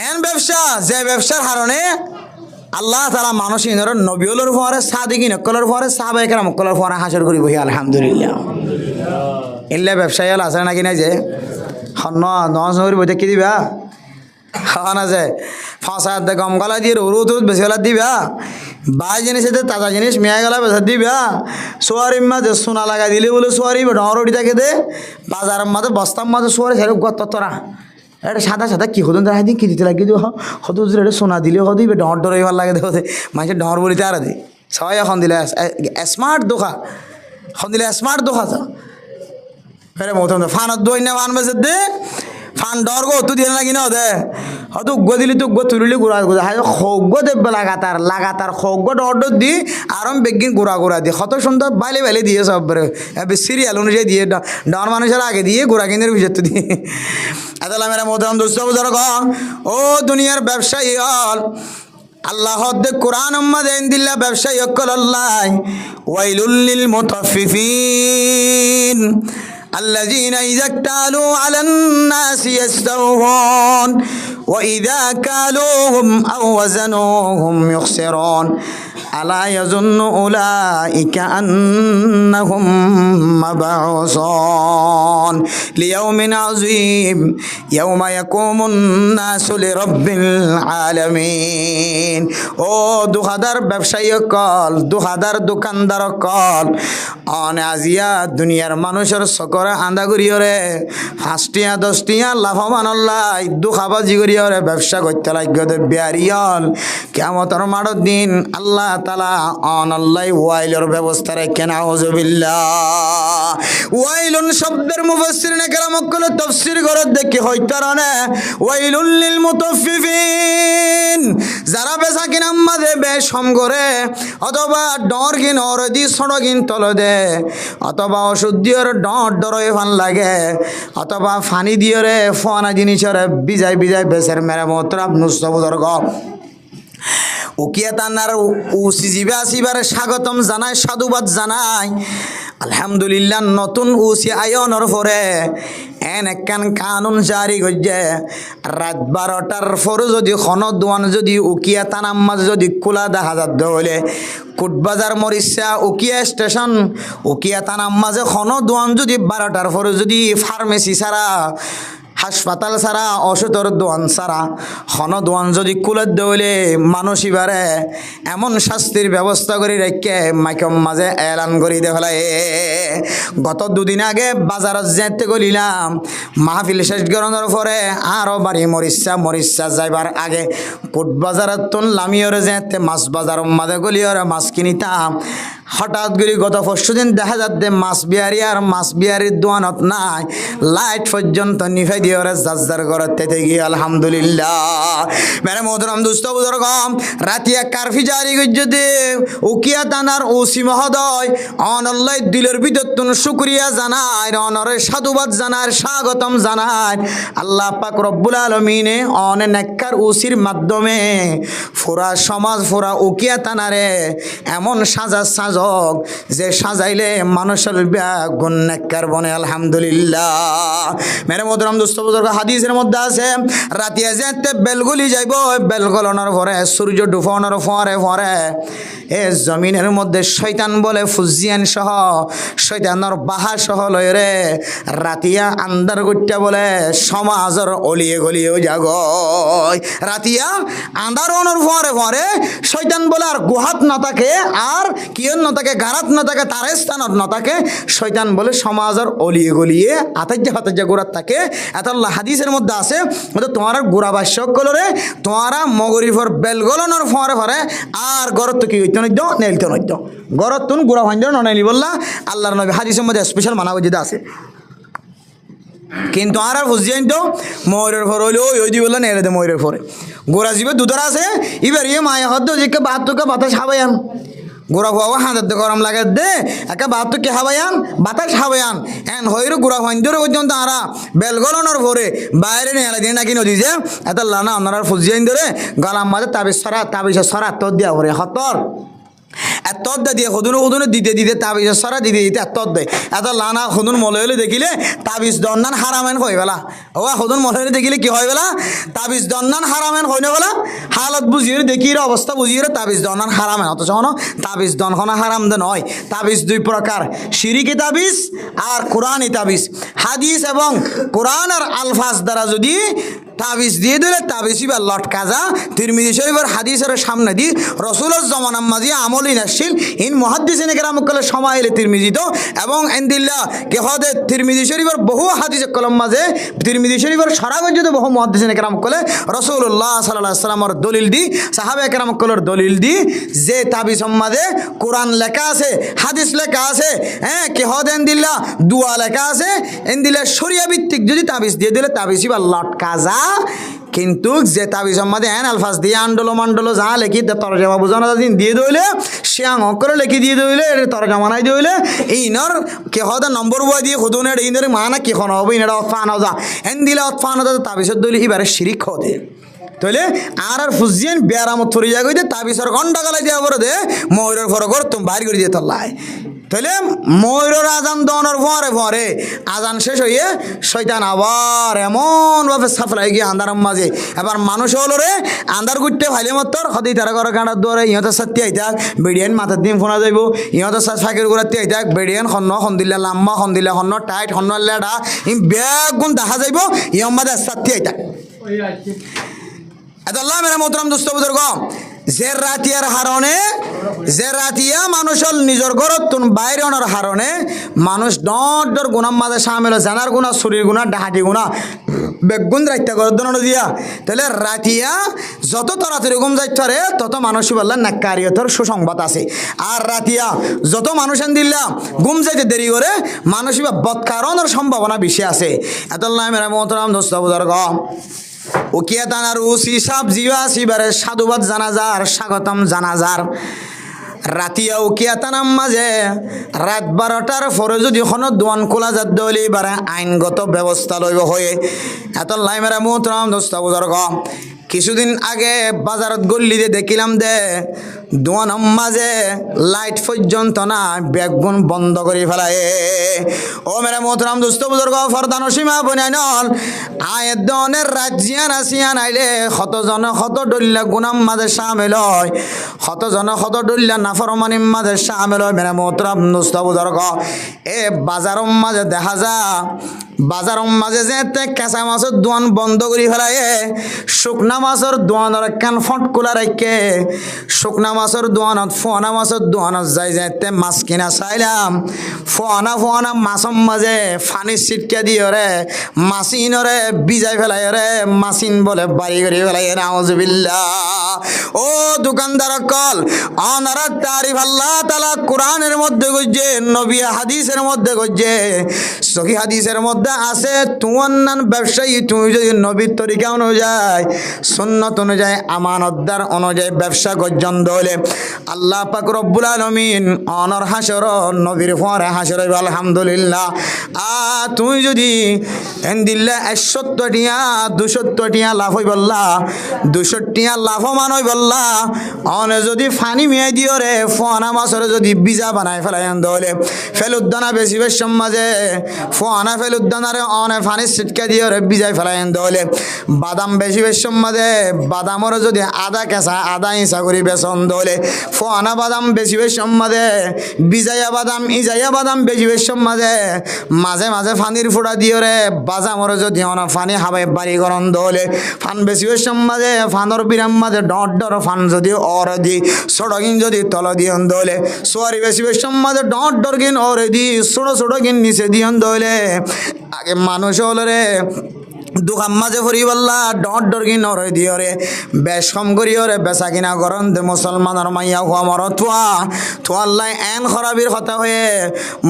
A: এন ব্যবসা যে ব্যবসার কারণে আল্লাহ তাআলা মানুষ ইনর নবীউলের পরে সাদিকিন কলর পরে সাহাবায়ে কেরাম কলর পরে হাসর করি বহি আলহামদুলিল্লাহ ইল্লা ব্যবসায়ী আছে নাকি না যে হন্ন নজ নগরী বইতে কি দিবা খাওয়া না যে 5,000 টাকা গম গলা দিয়ে রুদ বেশি গলা দিবা বাই জিনিস তাজা জিনিস মেয়া গলা বেসা দিবা সোয়ারির মাঝে সোনা লাগাই দিলে বলে সোয়ারি ডরটি থাকে দে বাজারের মাঝে বস্তার মাঝে সোয়ারি সেরকম গত তোরা এটা সাদা সাদা কি হতো দেখা দিন কি দিতে লাগিয়ে দিব হতো এটা সোনা দিলে হতো ডর ডর এবার লাগে দেখতে মানুষের ডর বলিতে আর দি সবাই এখন দিলে স্মার্ট দোকা এখন দিলে স্মার্ট দোকা তো ফেরে মতো ফানত দই না ফান বেসে দে ফান ডর গো তো দিয়ে লাগি না দে হয়তো উগ্গ দিলি তো উগ্গ তুলিলি গুড়া গুড়া হয় সগ্য দেব লাগাতার সগ্য ডর দি আরম বেগিন গুড়া দিয়ে কত সুন্দর বাইলে দিয়ে সব সিরিয়াল অনুযায়ী দিয়ে ডর মানুষের আগে দিয়ে গুড়া কিনের ভিতর দিয়ে আদাল মেরা মোহতারাম দোস্ত বুজুর্গ ও দুনিয়ার ব্যবসায়ী হল আল্লাহ দে কোরআন উম্মাদে ইনদিল্লাহ ব্যবসায়ী হল আল্লাহ ওয়াইলুল লিল মুতাফফিফিন الذين إذا اكتالوا على الناس يستوفون وإذا كالوهم أو وزنوهم يخسرون ألا يظن أولئك أنهم مبعوثون ليوم عظيم يوم يقوم الناس لرب العالمين ও দুহাদার ব্যবসায়ী কল দুহাদার দোকানদার কল অনে আজিয়া দুনিয়ার মানুষের সকরে আন্দা করিয়রে 5টিয়া 10টিয়া লাভবান লাই দুখাবাজি করিয়রে ব্যবসা করতে লাগবে বিয়ারিয়ল কিয়ামতের মাঠের দিন আল্লাহ তাআলা অনল্লাই ওয়াইলের ব্যবস্থা রেখে নাউযুবিল্লাহ ওয়াইলুন শব্দের মুফাসসিরিনে কেরাম কল তাফসীর করে দেখি হইতারানে ওয়াইলুল লিল মুতাফফিফিন যারা বেচা কিনা মাঝে বেশম করে অথবা ডর কিন অরদি সড়কিন তল দে অথবা ওষুধ দিয়ে ডরে ফান লাগে অথবা ফানি দিয়ে ফোনা জিনিসের বিজাই বেসের মেরা মোহতারাম দোস্ত বুজুর্গ উকিয়া তানার উসিজিবে আসিবারে স্বাগতম জানাই সাধুবাদ জানাই আলহামদুলিল্লাহ নতুন উসি আয়নের পরে এন একখান কানুন জারি করছে রাত 12টার পরে যদি দোয়ান যদি উকিয়া তানার মাঝে যদি খোলা দেখা যাত হলে কোটবাজার মরিচা উকিয়া স্টেশন উকিয়া তানার মাঝে দোয়ান যদি 12টার পরে যদি ফার্মেসি ছাড়া হাসপাতাল ছাড়া ওষুধের দোয়ান ছাড়া হন দোয়ান যদি কুলের দৌলে মানুষ এবারে এমন শাস্তির ব্যবস্থা করে রেখে মাইকম মাঝে এলান করি দেখায়। গত দুদিন আগে বাজারত যেতে গলিলাম, মাহফিল শেষ করানোর পরে আরও বাড়ি মরিচা যাইবার আগে কোট বাজারত তুন লামিওরে যেতে মাছ বাজার মাঝে গলিওরে মাছ কিনিতাম। হঠাৎ করে গত পরশু দিন দেখা যাচ্ছে মাছ বিহারি আর মাছ বিহারির দোয়ানত নাই, লাইট পর্যন্ত নিভাই দিয়ে ওরা যার ঘরতে গিয়ে আলহামদুলিল্লাহ। মেরে মোহতরম দুস্থ বুজুর্গম, রাতিয়া কারফি জারি গজ্জতে উকিয়া থানার ওসি মহোদয় অনল্লাই দিলের ভিতর তুন শুকরিয়া জানায়, অনরে সাধুবাদ জানায়, স্বাগতম জানায়। আল্লাহ পাক রব্বুল আলমিনে অনে নেককার ওসির মাধ্যমে ফুরা সমাজ ফুরা উকিয়া থানারে এমন সাজক যে সাজাইলে মানুষের গুণ নেককার বনে আলহামদুলিল্লাহ। মেরে মোহতরম দোস্ত বুজুর্গ, হাদিসের মধ্যে আছে রাতিয়া যেতে বেলগুলি যাইব, বেলগলনের পরে সূর্য ডুবানোর পরে পরে এ জমিনের মধ্যে শয়তান বলে ফুজিয়ান সহ শয়তানের বাহা সহ লয় রে রাতিয়া আন্দার গুট্টা বলে সমাজের অলিয়ে গলিয়েও জাগ। রাতিয়া আন্দারনের পরে পরে শয়তান বলে আর গুহাত না থাকে আর কিয়ন না থাকে গারাত না থাকে তার স্থানত না থাকে, শয়তান বলে সমাজের অলিয়ে গলিয়ে আতাজ্জা গোড়াত থাকে। এত হাদিসের মধ্যে আছে তোমার গোড়া বাস্য কলরে তোমারা মগরিফর বেলগলনের ফরে ফরে আর গরত তো কি হইতে নইত নেইলতে নইত গরত তুন গোড়া ভাঞ্জ নইলি বললা আল্লাহর নবী হাদিসের মধ্যে স্পেশাল মানা যেটা আছে। কিন্তু আর বুঝিয়েন তো ময়ূরের ফর হইলে ওই দি বললা নেড়ে দে ময়ূরের ফরে গোড়া জীবে দুধর আছে এবার ইয়ে মায়া হদ্দ যে বাহাত্তরকে বাতাস হাবায়ান গোড়া হওয়া হাঁদাতে গরম লাগে দে একে বাহাত্তরকে হাবায়ান বাতাস হাবায়ান এন হইরু গোড়া ভাঞ্জরে পর্যন্ত আরা বেলগলনের ভরে বাইরে নিয়ে দিন নাকি নদী যে এত লানা আপনারা ফুজিয়াইন ধরে গলাম মাঝে তাবিজ সরা তোর দিয়া ভরে হতর এত দিয়ে সদুনে দিতে তাবিজ সরা দিতে এত দেয় এত লানা সদুন মলে হলে দেখিলে তাবিজ দন্নান হারামেন হয়ে গেলা ও সদুন মলে হলে দেখিলে কি হয়ে গেলা তাবিজ দন্নান হারামেন হয়ে গেলা হালত বুঝিয়ে দেখি অবস্থা বুঝিয়ে তাবিজ দন্নান হারামেন অথচ তাবিজ দনখনা হারাম দে নয়। তাবিজ দুই প্রকার, শিরিকি তাবিজ আর কোরআনি তাবিজ। হাদিস এবং কোরআনের আলফাজ দ্বারা যদি তাবিজ দিয়ে দিলে তাবিজ বা লটকা যা তিরমিজি শরীফের হাদিসের সামনে দি রসুলের জমানার মাঝে আমলি নাসিল ইন মুহাদ্দিসিনে কেরামকলে সময় এলে তিরমিজিত এবং এন্দিল্লা কেহদে তিরমিজি শরীফের বহু হাদিস কলম মাঝে তিরমিজি শরীফের সরাগজ্জিত বহু মুহাদ্দিসিনে কেরামকলে রসুল্লাহ সাল্লাল্লাহু আলাইহি সাল্লামের দলিল দি সাহাবা কেরামকলের দলিল দি যে তাবিজ মাঝে কোরআন লেখা আছে হাদিস লেখা আছে হ্যাঁ কেহদে এন্দিল্লা দুয়া লেখা আছে এন্দিল্লা শরিয়া ভিত্তিক যদি তাবিজ দিয়ে দিলে তাবিজ বা লটকা যা। কিন্তু যে তাবিজ মাঝে এন আলফাজ দিয়ে আন্ডলো মান্ডলো যা লেখি তরজমা বোঝানো দিন দিয়ে দইলে শিয়াং অক্ষরে লেখি দিয়ে দইলে তরজমা নাই দইলে এইনর কে হদা নম্বর বয় দিয়ে খুদুনের এইনরে মানা কি খন হবে ইনারা অৎফানো যা এন দিলে অৎফানো যা তাবিজত দইলে এবারে শিরিক খদে তাহলে আর ফুজিয়েন বেয়ারামত থরি যা গইতে তাবিজর ঘন্টা গালাই দেওয়া করে দে ময়ূরের ফর ঘর তুমি বাইর করে দিয়ে তল্লায় তাহলে ময়ূরের আজান দনের ফরে ফরে আজান শেষ হইয়ে শয়তান আবার এমনভাবে সাফলাই গিয়ে আন্ধার মাঝে এবার মানুষ হলো রে আন্ধার গুটতে ভাইলে মতর সদাই তারা করে কাঁটার দরে ইহঁতের সাথে আই থাক বেডিয়ান মাথার দিন ফোনা যাইব ইহঁতের সাথে ফাঁকের গোড়াতে আই থাক বেডিয়ান সন্ন সন্দিল্লা লাম্মা সন্দিল্লা সন্ন টাইট সন্ন লেডা ই বেগ গুণ দেখা যাইব ইহম মাঝে সাথে আই থাক এত আল্লাহ মেরা মোহতরম দোস্ত বুজুর্গ যে রাতিয়ার হারণে যে রাতিয়া মানুষের নিজের ঘরত তুন বাইরে অনার হারণে মানুষ ডর গুণার মাঝে সামিল জানার গুণা শরীর গুণা ডাহাটি গুণা বেগুন রাইতা ঘর দন দিয়া তাহলে রাতিয়া যত তাড়াতাড়ি ঘুম যাইতে পারে তত মানুষ বললেন নাক্কারিয়তর সুসংবাদ আছে। আর রাতিয়া যত মানুষ দিল্লা ঘুম যাইতে দেরি করে মানুষ বৎকারণের সম্ভাবনা বেশি আছে। এত আল্লাহ মেরা মোহতরম দোস্ত বুজুর্গ উকিয়া থানার ওসি সাহেব জিবা সিবারে সাধুবাদ জানাজার স্বাগতম জানাজার রাতিয়া উকিয়া থানার মাঝে রাত 12টার পরে যদি কোনো দোয়ান খোলা যাত দলি বারে আইনগত ব্যবস্থা লইব হয়ে এত লাইমেরা মোহতরম দোস্ত বুজুর্গ কিছুদিন আগে বাজারত গল্লিতে দেখিলাম দে দোয়ানোর মাঝে লাইট পর্যন্ত না বেগুন বন্ধ করে ফেলায়। ও মেরে মোহতরাম দোস্ত বুজুর্গ ফরদান সীমা বনাইনল আয়ের দনের রাজ্যিয়ান আসিয়ান আইলে কতজন কত ডল্লা গুনাম মাঝে সামিল হয়, কতজন কত ডল্লা নাফরমানির মাঝে সামিল হয়। মেরে মোহতরাম দোস্ত বুজুর্গ এ বাজারের মাঝে দেখা যা, বাজারের মাঝে যে কেঁচা মাছের দোয়ান বন্ধ করে ফেলায়, শুকনা মাছের দোয়ানের কান ফট খোলা রাখে, শুকনা মাছের দোয়ানত ফোয়ানা মাছের দোয়ানত যাই যাইতে মাছ কিনা চাইলাম, ফোয়ানা মাছের মাঝে ফানি ছিটকে দিয়ে রে মাছিন রে বিজাই ফেলাই রে, মাছিন বলে বাড়ি করে ফেলাই। নাউজুবিল্লাহ। ও দোকানদার কল অনারা তারিফ আল্লাহ তাআলা কোরআনের মধ্যে কইছে, নবী হাদিসের মধ্যে কইছে, সহি হাদিসের মধ্যে আছে তোমার নান ব্যবসায়ী তুমি যদি নবীর তরিকা অনুযায়ী সুন্নত অনুযায়ী আমানতদার অনুযায়ী ব্যবসা গর্জন দলে আল্লাহ পাক রব্বুল আলামিন অনর হাসর নবীর পরে হাসর হইব। আলহামদুলিল্লাহ। তুমি যদি এন্দিল্লা 170 টিয়া 270 টিয়া লাভ হই বললা, 200 টিয়া লাভমান হই বললা, অনে যদি ফানি মিয়াই দিও রে ফোয়ানা মাছরে যদি বীজা বানাই ফেলাই দলে ফেলুদ্দানা বেশি বেশ সমাজে ফোয়ানা ফেলুদ্দানারে অনে ফানি ছিটকে দিও রে বিজাই ফেলাই দলে বাদাম বেশি বেশ সমাজে বাদামরে যদি আদা কেঁচা আদা ইসা করি বেসন দলে ফোয়ানা বাদাম বেশি বেশ সমাজে বিজাইয়া বাদাম ইজাইয়া বাদাম বেশি বেশ সমাজে মাঝে মাঝে ফানির ফোড়া দিও রে বাজামরে যদি অনা ফানি হাবাই বাড়ি গরম দলে ফান বেশি বেশ সমাজে ফানর বিরাম মাঝে ডর ফান যদি অর দি সড়কিন যদি তল দিয়ন দলে সোয়ারি বেশি বেশ সমাজে ডর কিন অরে দি ছোট কিন নিচে দিয়ন দলে আগে মানুষ হল রে দোকান মাঝে ফুরি বললা ডর কি নরে দিও রে বেশ কম করিও রে বেচা কিনা গরম দে মুসলমানের মাইয়া হুয়া মর থুয়াল্লাই এন খরাবির কথা হয়ে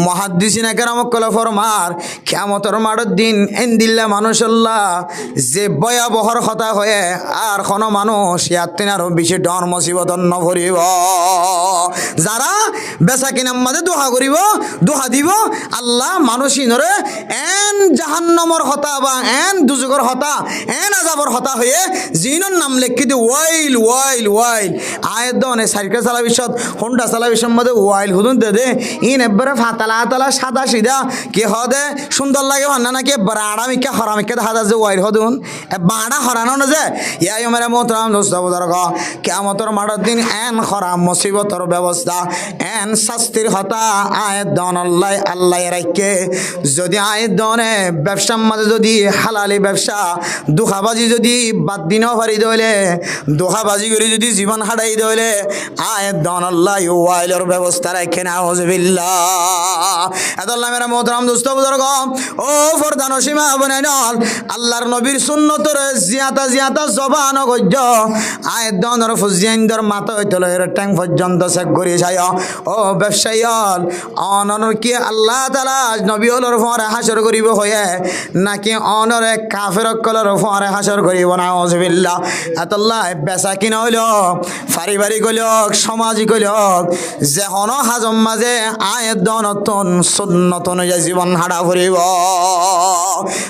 A: মহাদ্দিসিনা কেরামক কলে ফরমার কিয়ামতের মাঠের দিন এন দিল্লা মানুষল্লাহ যে ভয়াবহর কথা হয়ে আর কোনো মানুষ ইয়াতিন আরো বেশি ডর মুসিবত নভরিব। যারা বেচা কিনার মাঝে দোহা করিব দোহা দিব আল্লাহ মানুষই নরে এন জাহান্নামর হতা বা এন দুজগর হতা এন আজাবর হতা হয়ে জিনর নাম লেখি দি ওয়াইল ওয়াইল ওয়াইল আয়ের দনে সাইকেল চালা বিশ্বত হোন্ডা চালা বিশ্বের মধ্যে ওয়াইল হুদুন দে ইন এবারে ফাতালা আতালা সাদা সিধা কে হদে সুন্দর লাগে ভান্না নাকি বাড়া মিকে হরামিকে দেখা যায় যে ওয়াইল হদুন বাড়া হরানো না যে ইয়াই মেরে মোহতরাম দোস্ত বুজুর্গ কিয়ামতের মাঠের দিন এন খরা মুসিবতর ব্যবস্থা এন শাস্তির হতা আয়ের দন আল্লাহ রাখে যদি আয়ের দনে ব্যবসার মাঝে যদি হালালি ব্যবসা দুখাবাজি যদি বাদ দিনও পারি দইলে দুখাবাজি করে যদি জীবন হারাই দইলে আয়ের দন আল্লাহ ওয়াইলের ব্যবস্থা রাখে না। হুজবিল্লাহ। এদল্লাহ মেরা মোহতরাম দোস্ত বুজুর্গ ও ফরদান সীমা বনাইনল আল্লাহর নবীর সুন্নতর জিয়াতা জবান গজ্য আয়ের দনর ফুজিয়াইন্দর মাথা হইতে লয়ের ট্যাং পর্যন্ত চেক করি যায়। ও ব্যবসায়ী হল অনর কি আল্লাহ তাআলা নবী হলর ফরে হাসর করিব হয়ে নাকি অনরে কাফের কলর ফরে হাসর করিব না। হুজবিল্লাহ। এতল্লাহ বেচা কিনা হইল পারিবারিক হইল সামাজিক হইল যে হন হাজম মাঝে আয়ের দনতন সুন্নত অনুযায়ী জীবন হারা ফুরিব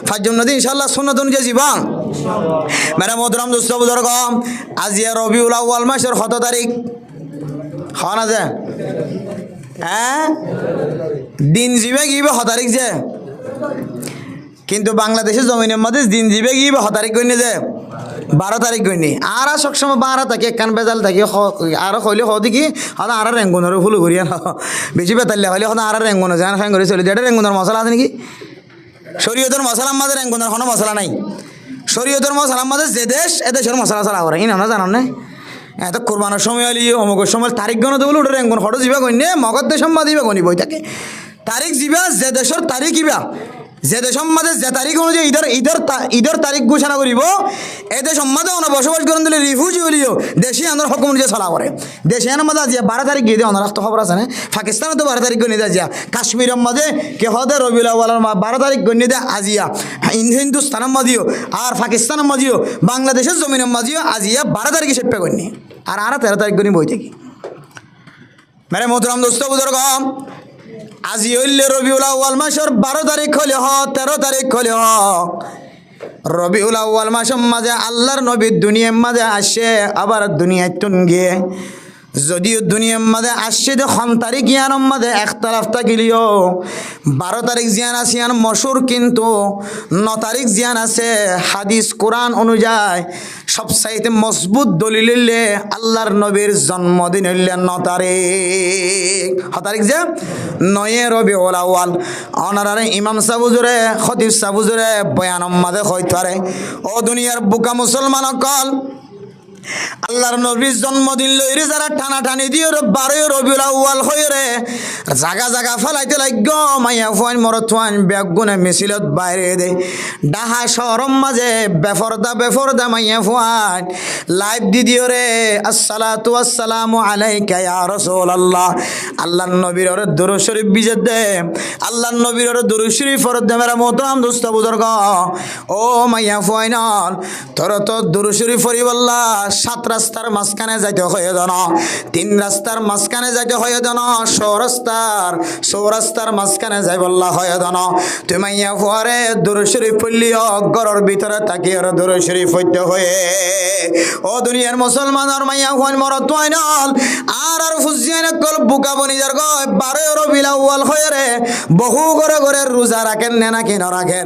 A: ফাজম নদী ইনশাআল্লাহ সুন্নত অনুযায়ী জীবন। মেরা মোহতরাম দোস্ত বুজুর্গ আজিয়া রবিউল আউয়াল মাসের 7 তারিখ হওয়া না যে হ্যাঁ দিন যাবে গিয়ে 7 তারিখ যে কিন্তু বাংলাদেশের জমিনের মধ্যে দিন যাবে গিয়ে 7 তারিখ গইনে যে 12 তারিখ গইনি আর সবসময় 12 থাকে কান বেজাল থাকে আর হইলে হদি কি হদা আর রেঙ্গুনের ফুল ঘুরিয়া বেশি বেতাল্লে হইলে হদা আর রেঙ্গুন জান ফ্যাং করে চলে যেটা রেঙ্গুনের মশলা আছে নাকি শরীয়তের মশলার মাঝে রেঙ্গুনের কোনো মশলা নাই। শরীয়তের মশলার মাঝে যে দেশ এ দেশের মশলা চালা করে ইনা জানো না এত কোরবানোর সময় হলি অমুকের সময় তারিখ গণ দেবো ওটা রেঙ্গুন হটো যাবা গণ্যে মগর দেশ দিবা গণি বই থাকে তারিখ যাবা যে দেশের তারিখ ইবা যে দেশের মাঝে যে তারিখ অনুযায়ী ঈদের তারিখ ঘোষণা করিব এই দেশের মাঝে ওনা বসবাস করেন দিলে রিফিউজি হলিও দেশে আনার হুকুম অনুযায়ী চলা করে দেশে আনার মাঝে আজিয়া 12 তারিখ গিয়ে দিয়ে অনারাস্ত খবর আছে না পাকিস্তানে তো 12 তারিখ গণি দেয় আজিয়া কাশ্মীরের মাঝে কে হদে রবিউল আউয়ালের 12 তারিখ গণি দেয় আজিয়া হিন্দুস্তানের মাঝেও আর পাকিস্তানের মাঝেও বাংলাদেশের জমিনের মাঝেও আজিয়া 12 তারিখে সেপে গণি আর 13 তারিখ গণি বই থাকি। মেরে মোহতরাম দোস্ত বুজুর্গ আজি হইলে রবিউল আউয়াল মাসের 12 তারিখ হলে 13 তারিখ হলে রবিউল আউয়াল মাসের মাঝে আল্লাহর নবী দুনিয়ার মাঝে আসে আবার দুনিয়ায় তুন গিয়ে যদিও দুনিয়ার মাঝে আসছে যে 9 তারিখ ইয়ানোর মাঝে একতলাফ থাকিলিও 12 তারিখ জিয়ান আছে ইয়ান মশুর, কিন্তু 9 তারিখ জিয়ান আছে হাদিস কোরআন অনুযায়ী সবচাইতে মজবুত দলিল হইলে আল্লাহর নবীর জন্মদিন হইলে 9 তারিখ। 9 তারিখ যে 9 রবিউল আউয়াল। অনারারে ইমাম সাহুজুরে খতিব সাহুজুরে বয়ানম মাঝে কইতারে, ও দুনিয়ার বুকা মুসলমান অকল, আল্লাহর নবীর জন্মদিন লইরে যারা টানাটানি দিয়ে 12 রবিউল আউয়াল হয়ে রে জাগা জাগা ফেলাইতে লাগ মাইয়া ফুয়ান মরতুয়ান বেগুনে মিছিলত বাইরে দে ডাহা শহরম মাঝে বেফরদা মাইয়া ফুয়ান লাইভ দি দিও রে আসসালাতু আসসালামু আলাইকা ইয়া রাসূলুল্লাহ। আল্লাহর নবীর ওরে দুরূদ শরীফ বিজে দে, আল্লাহর নবীর ওরে দুরূদ শরীফ ফরদ দে মেরা মোহতারাম দোস্ত বুজুর্গ। ও মাইয়া ফুয়ান তোর তো দুরূদ শরীফ ফরিবাল্লাহ 7 রাস্তার মাঝখানে যাইতে হয়ে যেন, 3 রাস্তার মাঝখানে যাইতে হয়ে যেন, 6 রাস্তার মাঝখানে যাই বললা হয়ে যেন। তুই মাইয়া ফুয়ারে দুরূদ শরীফ পড়লিও ঘরের ভিতরে তাকিয়ে দুরূদ শরীফ পড়তে হয়ে। ও দুনিয়ার মুসলমানের মাইয়া ফুয়ান মরত ওয়াইনাল আর ফুজিয়ান কল বুকা বনিজার গয় 12 রবিউল আউয়াল হয়ে রে বহু ঘরে ঘরে রোজা রাখেন না নাকি না রাখেন,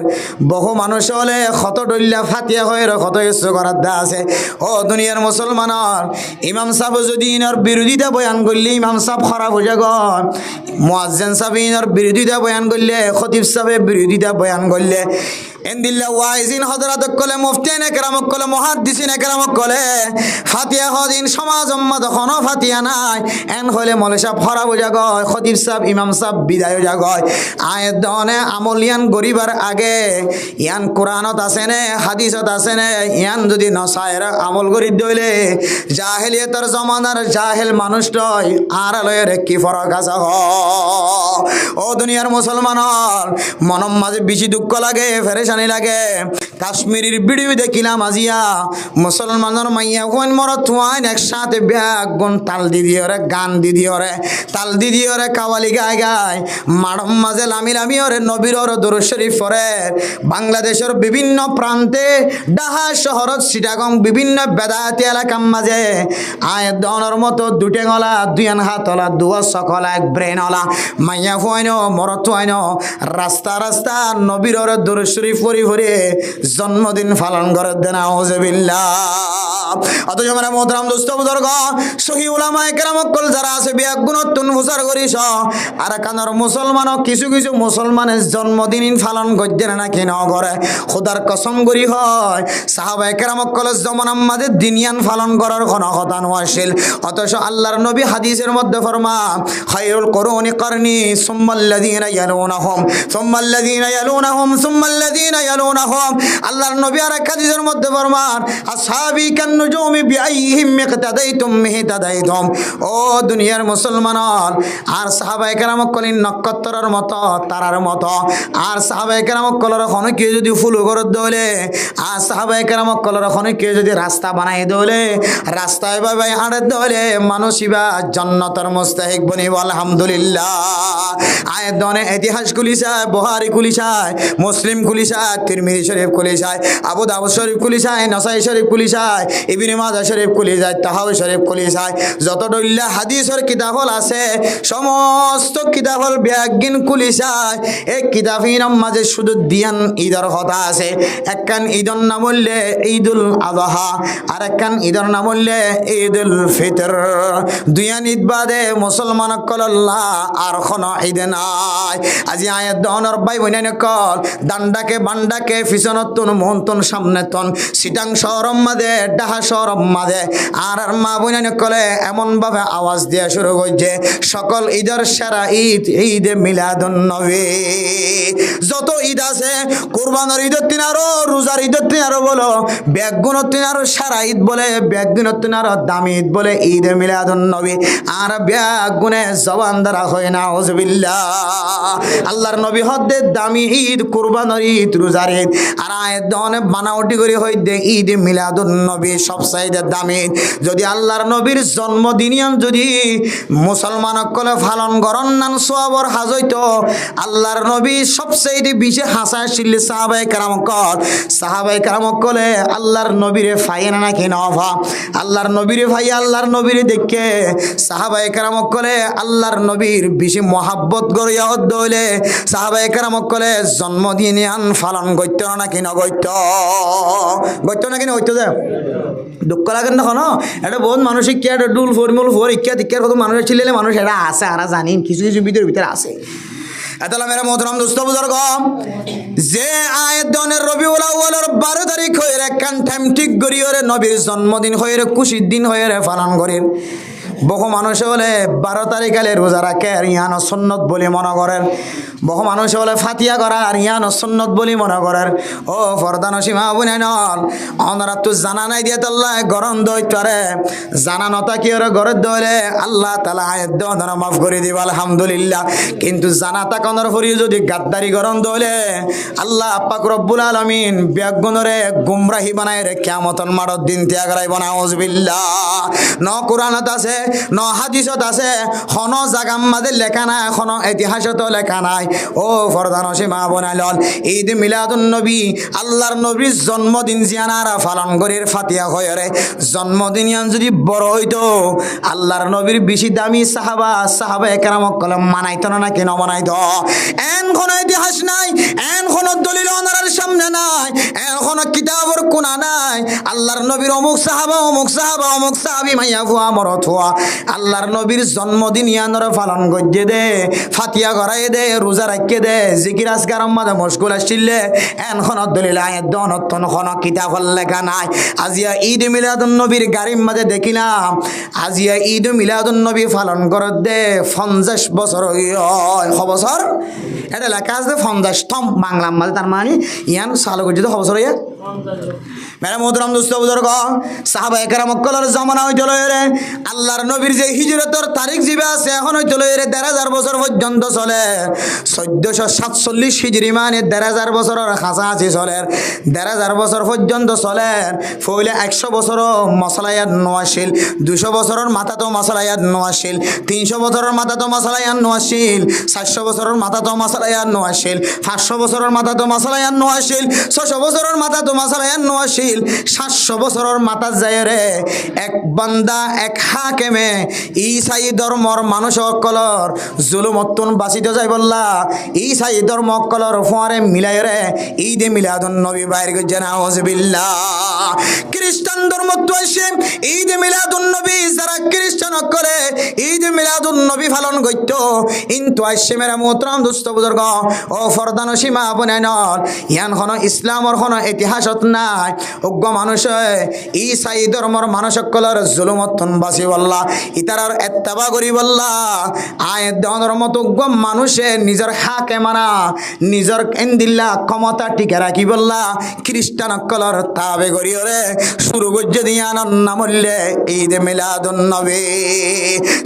A: বহু মানুষ হলে ক্ষত ডল্লা ফাতিয়া হয়ে ক্ষত কিছু করার দা আছে। ও দুনিয়ার মুসলমানের ইমাম সাহেব যদি ইনার বিরোধিতা বয়ান করলে ইমাম সাহেব খারাপ হয়ে যাব, মুয়াজ্জিন সাহেব ইনার বিরোধিতা বয়ান করলে, খতিব সাহেব বিরোধিতা বয়ান করলে, এন্দিল্লা ওয়াইজিন হযরত কলে মুফতিন একরাম কলে মুহাদ্দিসিন একরাম কলে ফাতিহা হদিন সমাজ উম্মত কোনো ফাতিহা নাই এন হলে মলে সাহেব খারাপ হয়ে যাব, খতিব সাহেব ইমাম সাহেব বিদায় হয়ে যাব। আয়াত দনে আমলিয়ান গরিবার আগে ইয়ান কোরআনত আছে নে হাদিসত আছে নে, ইয়ান যদি নসায়রা আমল করি দইলে জাহেলিয়তের জমানার জাহেল মানুষটাই আর লয়ের কি ফরক আছে। ও দুনিয়ার মুসলমানের মনম মাঝে বেশি দুঃখ লাগে, ফেরেশানি লাগে। কাশ্মীরের ভিডিও দেখিলাম আজিয়া মুসলমানের মাইয়া কোন মরত ওয়াইন একসাথে ব্যাগ গুণ তাল দি দিয়ে রে গান দি দিয়ে রে তাল দি দিয়ে রে কাওয়ালি গায় গায় মাড়ম মাঝে লামি লামি ওরে নবীর ওর দুরূদ শরীফ পড়ে। বাংলাদেশের বিভিন্ন প্রান্তে ঢাকা শহরত চিটাগং বিভিন্ন বেদায়াতি এলাকার মাঝে আয়াত দনের মতো দুটে গলা দুই হাতলা দুয়া সকলা এক ব্রেন ওলা মাইয়া ফুয়াইনো মরত ওয়াইনো রাস্তা রাস্তা নবীর ওর দুরূদ শরীফ পড়ি পড়ি জন্মদিন পালন করে দেন আউযুবিল্লাহ। অথচ আমার মোহতারাম দোস্ত বুজুর্গ সহি উলামায়ে কেরাম কল যারা আছে বিয়াক গুণতুন প্রচার করিস আর কানার মুসলমান কিছু কিছু মুসলমানের জন্মদিন পালন করতে না কি না করে খোদার কসম করি হয় সাহাবায়ে কেরাম কলের জমানার মাঝে দিনিয়ান পালন করার কোনো কথা নছিল। অথচ আল্লাহর নবী হাদিসের মধ্যে ফরমান খায়রুল কুরুনি করনি সুম্মাল্লাযীনা ইয়ালুনাহুম সুম্মাল্লাযীনা ইয়ালুনাহুম সুম্মাল্লাযীনা ইয়ালুনাহুম। আল্লাহর নবী আর হাদিসের মধ্যে ফরমান আসহাবী কান্নুজুমি বিআইহিম ইকতাদাইতুম ইহতাদাইতুম। ও দুনিয়ার মুসলমান আর সাহাবায়ে কেরাম কলিন নক্ষত্রের মতো তারার মতো, আর সাহাবায়ে কেরাম কলর কোনো কেউ যদি ফুল করে দলে, আর সাহাবায়ে কেরাম কলর কোনো কেউ যদি রাস্তা বানাই দলে, রাস্তায় ভাবে হাঁটে দলে মানুষিবা জান্নাতের মুস্তাহিক বনিব আলহামদুলিল্লাহ। আয়াত দনে ইতিহাস খুলিছায়, বুখারী খুলিছায়, মুসলিম খুলিছায়, তিরমিজি শরীফ খুলিছায়, আবু দাউদ শরীফ খুলিছায়, নাসাই শরীফ খুলিছায়, ইবনে মাজাহ শরীফ খুলিছায়, তাহাউই শরীফ খুলিছায়, যত দল্লা হাদিসের কিতাব আছে সমস্ত কিতাব ব্যাগিন খুলিছায়। এই কিতাবিন মাঝে শুধু দিয়ান ঈদের কথা আছে। একখান ঈদের নাম হইলে ঈদুল আযহা, আর একখান ঈদের নাম হইলে ঈদুল ফিতর। দুয়ান ঈদ বাদে মুসলমান কল্লাহ আর কোনো ঈদ নাই। আজি আয়াত দহনের ভাই বোন কল দান্ডাকে বান্ডাকে পিছনতন মোহন্তন সামনেতন সিটাং শহরম মাঝে ঢাকা শহরম মাঝে আর মা বোন কলে এমন ভাবে আওয়াজ দেওয়া শুরু করছে সকল ঈদের সেরা ঈদ ঈদে মিলাদুন নবী। যত ঈদ আছে কুরবানের ঈদের দিন আরো, রোজার ঈদের দিন আরো বলো, ব্যাগুনের দিন আরো সারা ঈদ বলে, ব্যাগুনের দিন আরো দামি ঈদ বলে ঈদে মিলাদুন নবী। আর ব্যাগুনে জবান দ্বারা হয় না আউযুবিল্লাহ। আল্লাহর নবী হদ্দে দামি ঈদ কুরবানের ঈদ রোজার ঈদ আর আয়াত দনে বানাওটি করে হইতে ঈদ মিলাদুন নবী সবচাইতে দামি যদি আল্লাহর নবীর জন্মদিনিয়ান যদি মুসলমান সকলে পালন করন নান সওয়াবর হাজ হইতো আল্লাহর নবী সবচাইতে বেশি হাসাইছিল সাহাবায়ে কেরাম কলে আল্লাহর নবীরে ফাইনা নাকি নভা আল্লাহর নবীরে ভাই আল্লাহর নবীরে দেখে সাহাবায়ে কেরাম কলে আল্লাহর নবীর বেশি মহাব্বত গড়িয়া হইলে সাহাবায়ে কেরাম কলে জন্মদিনিয়ান পালন করত নাকি নগত্য গত্য নাকি হইতো যে দুঃখ লাগে না কোনো এটা বহুত মানুষ শিক্ষা এটা ডুল ফরমুল ফর ইচ্ছা দীক্ষার কত মানুষ ছিল মানুষ এটা আছে আর জানি কিছু কিছু ভিতরে আছে এতলা মেরা মোহতরম দোস্ত বুজুর্গ যে আয়াত দনের রবিউল আউয়ালের 12 তারিখ হয়ে রে কান টাইম ঠিক গরিয়রে নবীর জন্মদিন হয়ে রে খুশির দিন হয়ে রে পালন করেন বহু মানুষ হলে 12 তারিখ আলে রোজা রাখে আর ইয়ান সুন্নত বলে মনে করেন বহু মানুষ হলে ফাতিয়া করা আর ইয়ান সুন্নত বলে মনে করেন ও ফরদান সীমা বুনে নল অনরা তো জানা নাই দিয়ে আল্লাহ গরম দইতরে জানা নতা কি ওরে গরদ দইলে আল্লাহ তাআলা আয়াত দন মাফ করে দিব আলহামদুলিল্লাহ কিন্তু জানা তা কনর ফরি যদি গাদ্দারি গরম দইলে আল্লাহ পাক রব্বুল আলামিন বেগুনরে গুমরাহি বানায় রে কিয়ামতের মাঠত দিন ত্যাগরাই নাউজুবিল্লাহ ন কুরআনত আছে ন হাদিসত আছে হন জাগাম মাঝে লেখা নাই এখন ইতিহাসত লেখা নাই ও ফরদান সীমা বনাইল ঈদ মিলাদুন নবী আল্লাহর নবীর জন্মদিন জিয়ানারা পালন করির ফাতিয়া হয়রে জন্মদিন যদি বড় হইতো আল্লাহর নবীর বেশি দামি সাহাবায়ে কেরাম কলম মানাইতো না কেন মানাইতো এন কোন ইতিহাস নাই এন কোন দলিল ওনার সামনে নাই এন কোন কিতাবের কোনা নাই আল্লাহর নবীর অমুক সাহাবী মাইয়া ফুয়া মরত ফুয়া আল্লাহর নবীর জন্মদিন ইয়ানরা পালন করতে দে ফাতিয়া করাই দে রোজা রাখতে দে জিকির আজকার মাঝে মশগুল আসছিলে এন খনত দলিল আয়াত দনতন খন কিতাব লেখা নাই আজিয়া ঈদ মিলাদুন নবীর গাড়ির মাঝে দেখিলাম আজিয়া ঈদ মিলাদুন নবী পালন করে দে 50 বছর বছর এটা লেখা আছে 50 থম বাংলা মাঝে তার মানে ইয়ান সাল করছে তো বছর ইয়া মেরা মোহতরম দোস্ত বুজুর্গ সাহাবায়ে কেরাম কলর জামানা হইতে লইরে আল্লাহর নবীর যে হিজরতের তারিখ জিবে আছে এখন হইতে লইরে 1,500 বছর পর্যন্ত চলে 1447 হিজরি মানে 1,500 বছরের কাছাকাছি চলে 1,500 বছর পর্যন্ত চলে ফইলে 100 বছর মশলায়াত নওয়াশিল 200 বছরের মাথা তো মশলায়াত নওয়াশিল 300 বছরের মাথা তো মশলায়াত নওয়াশিল 400 বছরের মাথা তো মশলায়াত নওয়াশিল 500 বছরের মাথা তো মশলায়াত নওয়াশিল 600 বছরের মাথা তো মশলায়াত নওয়াশিল 700 বছরের মাথা যায় রে এক বান্দা এক হাকেমে ঈসাই ধর্মর মানুষ সকলর জুলুমতন বাঁচিতে যাই বললা ঈসাই ধর্ম সকলর ফোয়ারে মিলাই রে ঈদ মিলাদুন নবী বাইর গজে নাউজুবিল্লাহ খ্রিস্টান ধর্ম তো আসে ঈদ মিলাদুন নবী যারা খ্রিস্টান করে ঈদ মিলাদুন নবী পালন করত কিন্তু আসে মেরা মোহতরম দোস্ত বুজুর্গ ও ফরদান সীমা বনাইনল ইয়ান খন ইসলামর খন ইতিহাসত নাই অজ্ঞ মানুষ ঈসাই ধর্মর মানুষ সকলের জুলুমতন বাঁচি বললা ইতারার এত্তাবা করি বললা আয়াত দেওয়ার মতো অজ্ঞ মানুষে নিজের হাকে মানা নিজের এন্দিল্লা ক্ষমতা টিকে রাখি বললা খ্রিস্টান সকলের তাবে করিওরে শুরু করছে দিয়ে আনন্দ মূল্যে ঈদ মিলাদুন নবী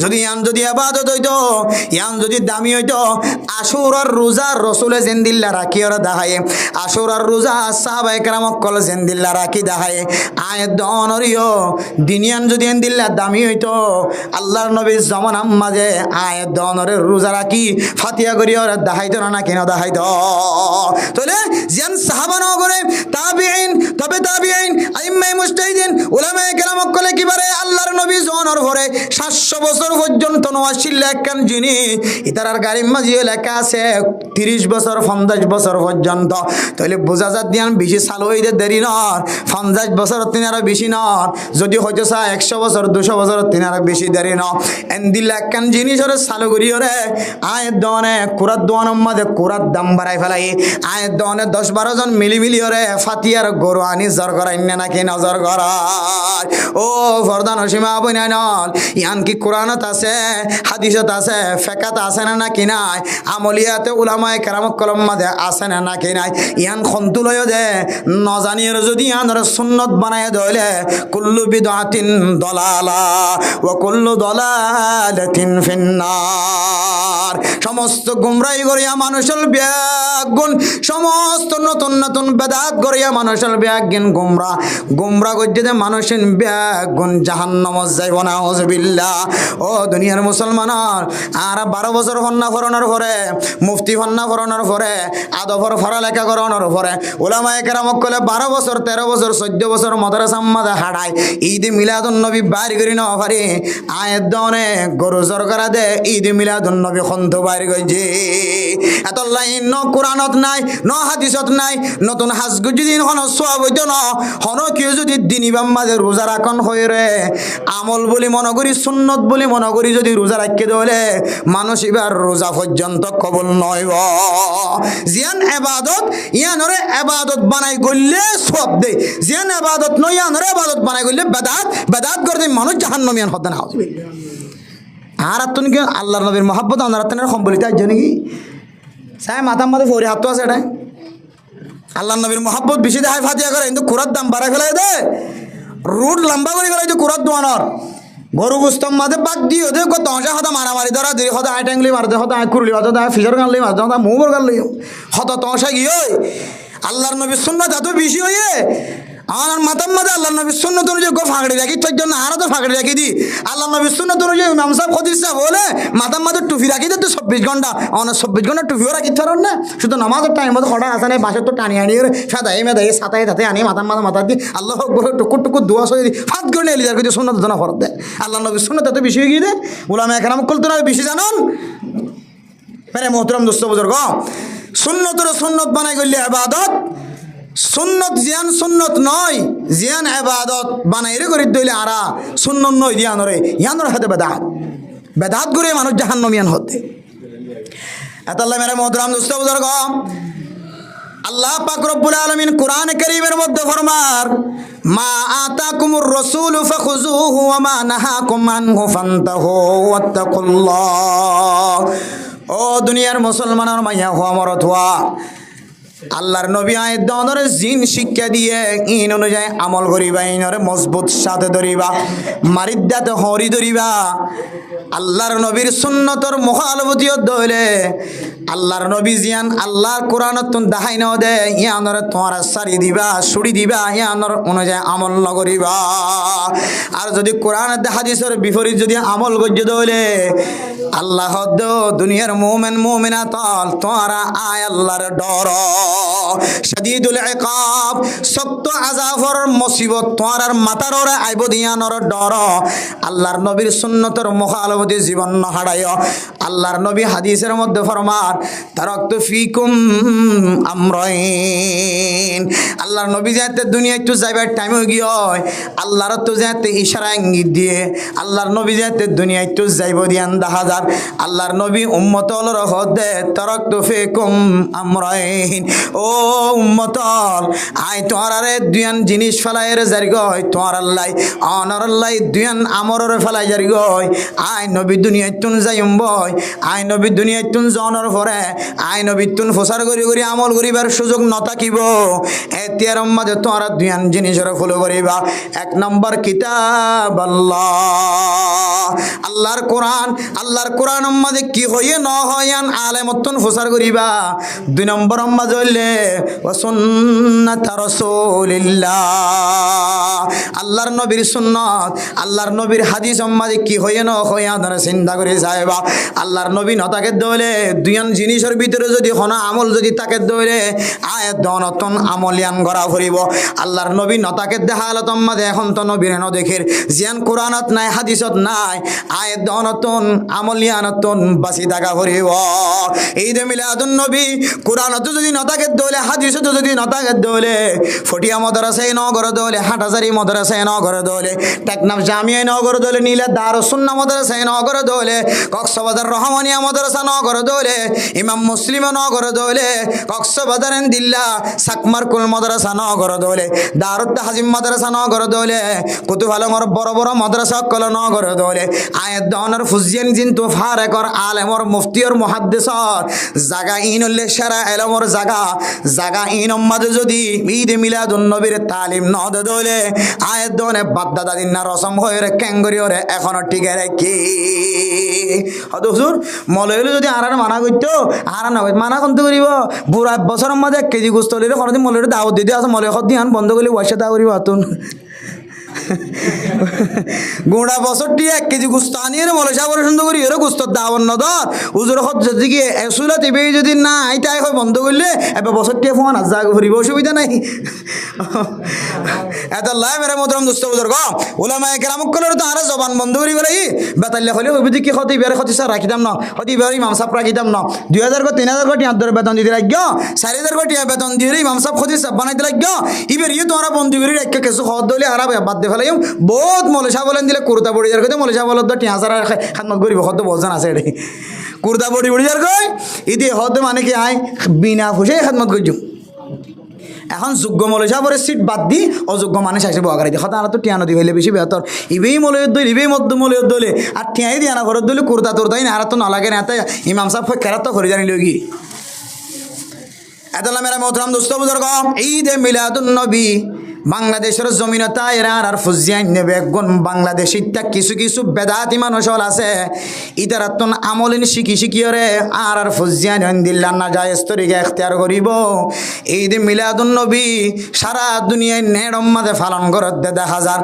A: যদি ইয়ান যদি আবাদত হইতো ইয়ান যদি দামি হইতো আশুরার রোজা রসুলে জেন্দিল্লা রাখি ওরা দেখায় আশুরার রোজা সাহাবায়ে কেরাম কল জেন্দিল্লা রাখি দেখায় আয়াত দনরিও দিনিয়ান যদি এন্দিল্লা দামি হইতো আল্লাহর নবীর জমানার মাঝে আয়াত দনরে রোজা রাখি ফাতিয়া করি ওরা দেখাইতো না কেন দেখাইতো তাহলে যেন সাহাবা ন করে তাবিঈন তবে তাবিঈন আইম্মায়ে মুজতাহিদিন উলামায়ে কেরাম কলে কিবারে আল্লাহর নবী জনের ভরে 700 বছর পর্যন্ত নওয়াশিল লেখান যিনি ইতারার গাড়ির মাঝে লেখা আছে 30 বছর 50 বছর পর্যন্ত তাহলে বোঝা যা দিয়ান বেশি সাল হইতে দেরি নয় 50 বছর তিনারা বেশি নয় যদি হয়তো 100 বছর 200 বছর তিনারা বেশি দেরি নয় এন্দি লেখান জিনিসরে সাল করিওরে আয়ের দনে কুরাত দোয়ানের মাঝে কুরাত দাম বাড়াই ফেলাই আয়ের দনে 10-12 জন মিলি ওরে ফাতিয়ার গরু আনি জর করাই নাকি নজর করায় ও ফরদান সীমা বনাইনল ইয়ান কি কোরআনত আছে হাদিসত আছে ফেকাত আছে না নাকি নাই আমলিয়াতে উলামায়ে কেরাম কলম মাঝে আছে না নাকি নাই ইয়ান খন্তুলয় দে নজানির যদি ইয়ানর সুন্নত বানায় দইলে কুল্লু বিদআতিন দলালা ওয়া কুল্লু দলালাতিন ফিন্নার আর সমস্ত গুমরাই করিয়া মানুষের ব্যাগুন সমস্ত নতুন নতুন বেদাত করিয়া মানুষের ব্যাগুন গুমরা গজ্জে মানুষের ব্যাগুন জাহান্নামত যাইব না হুজবিল্লাহ। ও দুনিয়ার মুসলমান আর 12 বছর হন্না ফরানোর পরে মুফতি হন্না ফরানোর পরে আদবর পড়ালেখা করানোর পরে উলামায়ে কেরামক কলে 12 বছর 13 বছর 14 বছর মাদ্রাসা মাঝে হাড়ায় ঈদ মিলাদুন নবী বাইর করি না পারি আয়ের দনে গরু সরকার দে ঈদ মিলাদুন নবী খন্ত বাইর গইছে এত লাইন ন কোরআনত নাই ন হাদিসত নাই নতুন হাজগু যদি হন সওয়াব হইতো না হন কেউ যদি দিনী বাম্মাজে রোজা রাখন হয়ে রে আমল বলি মনে করি সুন্নত বলি মনে করি যদি রোজা রাখতে দলে মানুষ এবার রোজা পর্যন্ত কবুল নইব জিয়ান ইবাদত ইয়ানরে ইবাদত বানাই গল্লে সব দে জিয়ান ইবাদত নয় ইয়ানরে ইবাদত বানাই গল্লে বেদাত করে মানুষ জাহান্নামিয়ান হতে না আর তুমি কি আল্লাহর নবীর মহব্বত আমার আপনার সম্বলিত আছে নাকি সাই মাথার মাঝে ফরি হাত আছে এটা আল্লাহর নবীর মহব্বত বেশি দেখায় ফাতিয়া করে কিন্তু কুরাত দাম বাড়াই ফেলাই দে রুট লম্বা করে ফেলাই কুরাত দোয়ানোর গরু গুস্তম মাঝে বাদ দিও দে দশা হতা মারামারি ধরা দুই হতা আই ট্যাংলি মারতে হতা আই কুরলি হতা ফিজার গানলি মারতে হতা মোবর গানলি হতা তশা গিয়ে আল্লাহর নবীর সুন্নাত এত বেশি হয়ে আমার মাতার মাঝে আল্লাহ নবীর সুন্নত অনুযায়ী গো ফাঁকড়ি রাখি তোর জন্য আরও তো ফাঁকড়ি রাখি দি আল্লাহ নবীর সুন্নত অনুযায়ী ইমাম সাহেব খদির সাহেব বলে মাতার মাঝে টুপি রাখি দে তো 24 ঘন্টা আমার 24 ঘন্টা টুপিও রাখি থার না শুধু নামাজের টাইম মতো হঠাৎ আসা নেই বাসে তো টানি আনিয়ে সাদাই মেদাই সাতাই তাতে আনি মাতার মাথা মাথা দি আল্লাহ টুকুর টুকুর দোয়া সই দি ফাঁক করে এলি যার কিন্তু সুন্নত জানা ফরত দেয় আল্লাহ নবীর সুন্নত এত বেশি হয়ে গিয়ে দে উলামায়ে কেরাম করতে না বেশি জানান মেরে মোহতরম দোস্ত বুজুর্গ সুন্নত বানাই গেলে ইবাদত সুন্নত জিয়ান সুন্নত নয় জিয়ান ইবাদত বানাইরে করি দইলে আরা সুন্নত নয় ইয়ানরে হাতে বেদাত করে মানুষ জাহান্নামিয়ান হতে এতাল্লাহ মেরে মোহতরম দোস্ত বুজুর্গ আল্লাহ পাক রব্বুল আলামিন কোরআন কারীমের মধ্যে ফরমার মা আতাকুমুর রাসূল ফাখুযুহু ওয়া মা নাহাকুম আনহু ফান্তাহু ওয়াত্তাকুল্লাহ। ও দুনিয়ার মুসলমানের মাইয়া হওয়া মরত হওয়া আল্লাহর নবী আয়াত দনরে জিন শিক্ষা দিয়ে ইন অনুযায়ী আমল করিবা ইনরে মজবুত সাথে ধরিবা মারিদাতে হরি ধরিবা আল্লাহর নবীর সুন্নতর মুখালবতীয় দইলে আল্লাহর নবী জিয়ান আল্লাহর কোরআনত তুন দেখাই ন দে ইয়ানরে তোমার সারি দিবা ছুড়ি দিবা ইয়ানর অনুযায়ী আমল নকরিবা আর যদি কোরআন হাদিসের বিপরীত যদি আমল গজ্য দইলে আল্লাহ দুনিয়ার মুমিন মুমিনাত তোরা আয় আল্লাহর ডর শাদীদুল ইকাব সত্য আযাবর মুসিবত তোরার মাথার ওরে আইব দিয়ানর ডর আল্লাহর নবীর সুন্নতর মুখালবতি জীবন ন হারায় আল্লাহর নবী হাদিসের মধ্যে ফরমান তারাকতু ফিকুম আমরাইন আল্লাহর নবী যাতে দুনিয়ায় তো যাইবার টাইম হয়ে গিয়ে আল্লাহর তো যাতে ইশারা ইঙ্গিত দিয়ে আল্লাহর নবী যাতে দুনিয়ায় তো যাইব দিয়ান দেখা যার আল্লাহর নবী উম্মত হদে তারাকতু ফিকুম আমরাইন ও উম্মতল আই তোরারে দুয়ান জিনিস ফেলাই রে জারি গয় তোর আল্লাহ অনর আল্লাহ দুয়ান আমরের ফেলাই জারি গয় আই নবী দুনিয়ায় তুন যাইম বয় আই নবী দুনিয়ায় তুন জনের পরে আই নবী তুন ফসার করি করি আমল করিবার সুযোগ নথাকিব এতিয়ার মাঝে তোরা দুয়ান জিনিসের ফলো করিবা এক নম্বর কিতাব আল্লাহর কোরআন মাঝে কি হইয়ে ন হয়ান আলেমতুন ফসার করিবা দুই নম্বর মাঝে হইলে ওয়া সুন্নাত রাসূলিল্লাহ আল্লাহর নবীর সুন্নাত আল্লাহর নবীর হাদিস মাঝে কি হইয়ে ন হয়া ধরে চিন্তা করে যাইবা আল্লাহর নবী নতাকে দইলে দুইয়ান জিনিসের ভিতরে যদি হনা আমল যদি তাকে দইলে আয়াত দনতন আমলিয়ান গড়া ফুরিব আল্লাহর নবী নতাকে দেখা আলতম মাঝে এখন তো নবীর ন দেখের জিয়ান কোরআনত নাই হাদিসত নাই আয়াত দনতন আমলিয়ানতন বাসি থাকা ফুরিব ঈদ মিলাদুন নবী কোরআনত যদি নতাকে দইলে হাদিসত যদি নতাকে দইলে ফটিয়া মাদ্রাসায় ন করে দইলে হাটাজারি মাদ্রাসায় ন করে দইলে টেকনাফ জামিয়ায় ন করে দইলে নীলা দারুস সুন্নাহ মাদ্রাসায় ন করে দইলে কক্সবাজার রহমানিয়া মাদ্রাসা ন করে দইলে ইমাম মুসলিম ন করে দইলে কক্সবাজারেন দিল্লা সাকমার কুল মাদ্রাসা ন করে দইলে দারুত তাহজিম মাদ্রাসা ন করে দইলে কুতুব আলমর বড় বড় মাদ্রাসা কল ন করে দইলে আয়াত দনের ফুজিয়ান জিন তো ফারেকর আলেমর মুফতিয়র মুহাদ্দিসর জাগা ইনলে সারা এলমর জাগা এলাকা ইনম মাঝে যদি ঈদে মিলাদুন নবীর তালিম নদ দলে আয়ের দনে বাদ্দাদা দিন না রসম হয়ে রে ক্যাঙ্গরি ওরে এখনো টিকে রেখি হয়তো হুজুর মলয়লে যদি আর মানা করতো আর না মানা কমতে করিব বুড়া বছরের মাঝে 1 কেজি গোস্ত হলে কোনোদিন মলয়ের দাওয়াত দিতে আছে মলয় সদ দিয়ান বন্ধ করলে ওয়াসে দাও করিব হাতুন গোড়া বছরটি 1 কেজি গুস্ত আনিয়ে মলে সাবরে সুন্দর করি এর গুস্তর দাওয়ার নদর হুজুর হত যদি এসুলা টিভি যদি না আইতাই হয় বন্ধ করলে এবার বছরটি ফোন আর যা ঘুরিব অসুবিধা নাই এত লাই মেরে মতরম দুষ্ট বুজুর্গ ওলামায়ে কেরাম কলর তো আর জবান বন্ধ করি গলাই বেতাল্লা হলে হইব কি হতে বেরে হতে স্যার রাখিতাম না হতে বেরে ইমাম সাহেব রাখিতাম না 2000 কো 3000 কোটি আদর বেতন দিতে লাগগ 4000 কোটি বেতন দিয়ে ইমাম সাহেব হতে সব বানাইতে লাগগ ইবের ইয়ে তোরা বন্ধ করি একটা কিছু হদ দলে আর বাদ দে ফেলাই বহুত মলেশা বলেন দিলে কুর্তা বড়ি যার কথা মলেশা বলত 3000 খাদমত করিব কত বলছেন আছে এটাই কুর্তা বড়ি যার কই ইদি হদ মানে কি আই বিনা খুশি খাদমত করছু এখন যোগ্য মলেশা পরে সিট বাদ দি অযোগ্য মানুষ আসে বগারি দিয়ে হতা তো টিয়া নদী হইলে বেশি বেহতর ইবেই মলয়ের দল ইবেই মধ্য মলয়ের দলে আর টিয়াই দিয়া না ঘরের দলে কুর্তা তোরতাই না আর তো নালাগে না তাই ইমাম সাহেব কেরাত তো করে জানি লগি এতলা মেরা মোহতরাম দোস্ত বুজুর্গ ঈদে মিলাদুন নবী বাংলাদেশের জমিনতা এরা আর ফুজিয়ান নেবে গুণ বাংলাদেশির কিছু কিছু বেদাতি মানুষ আছে ইতারাতন আমলিন শিখিরে আর ফুজিয়ান দিল্লা না যায় স্তরিকে এখতিয়ার করিব ঈদ মিলাদুন নবী সারা দুনিয়ায় নেড়ম মাঝে পালন করতে দেখা যার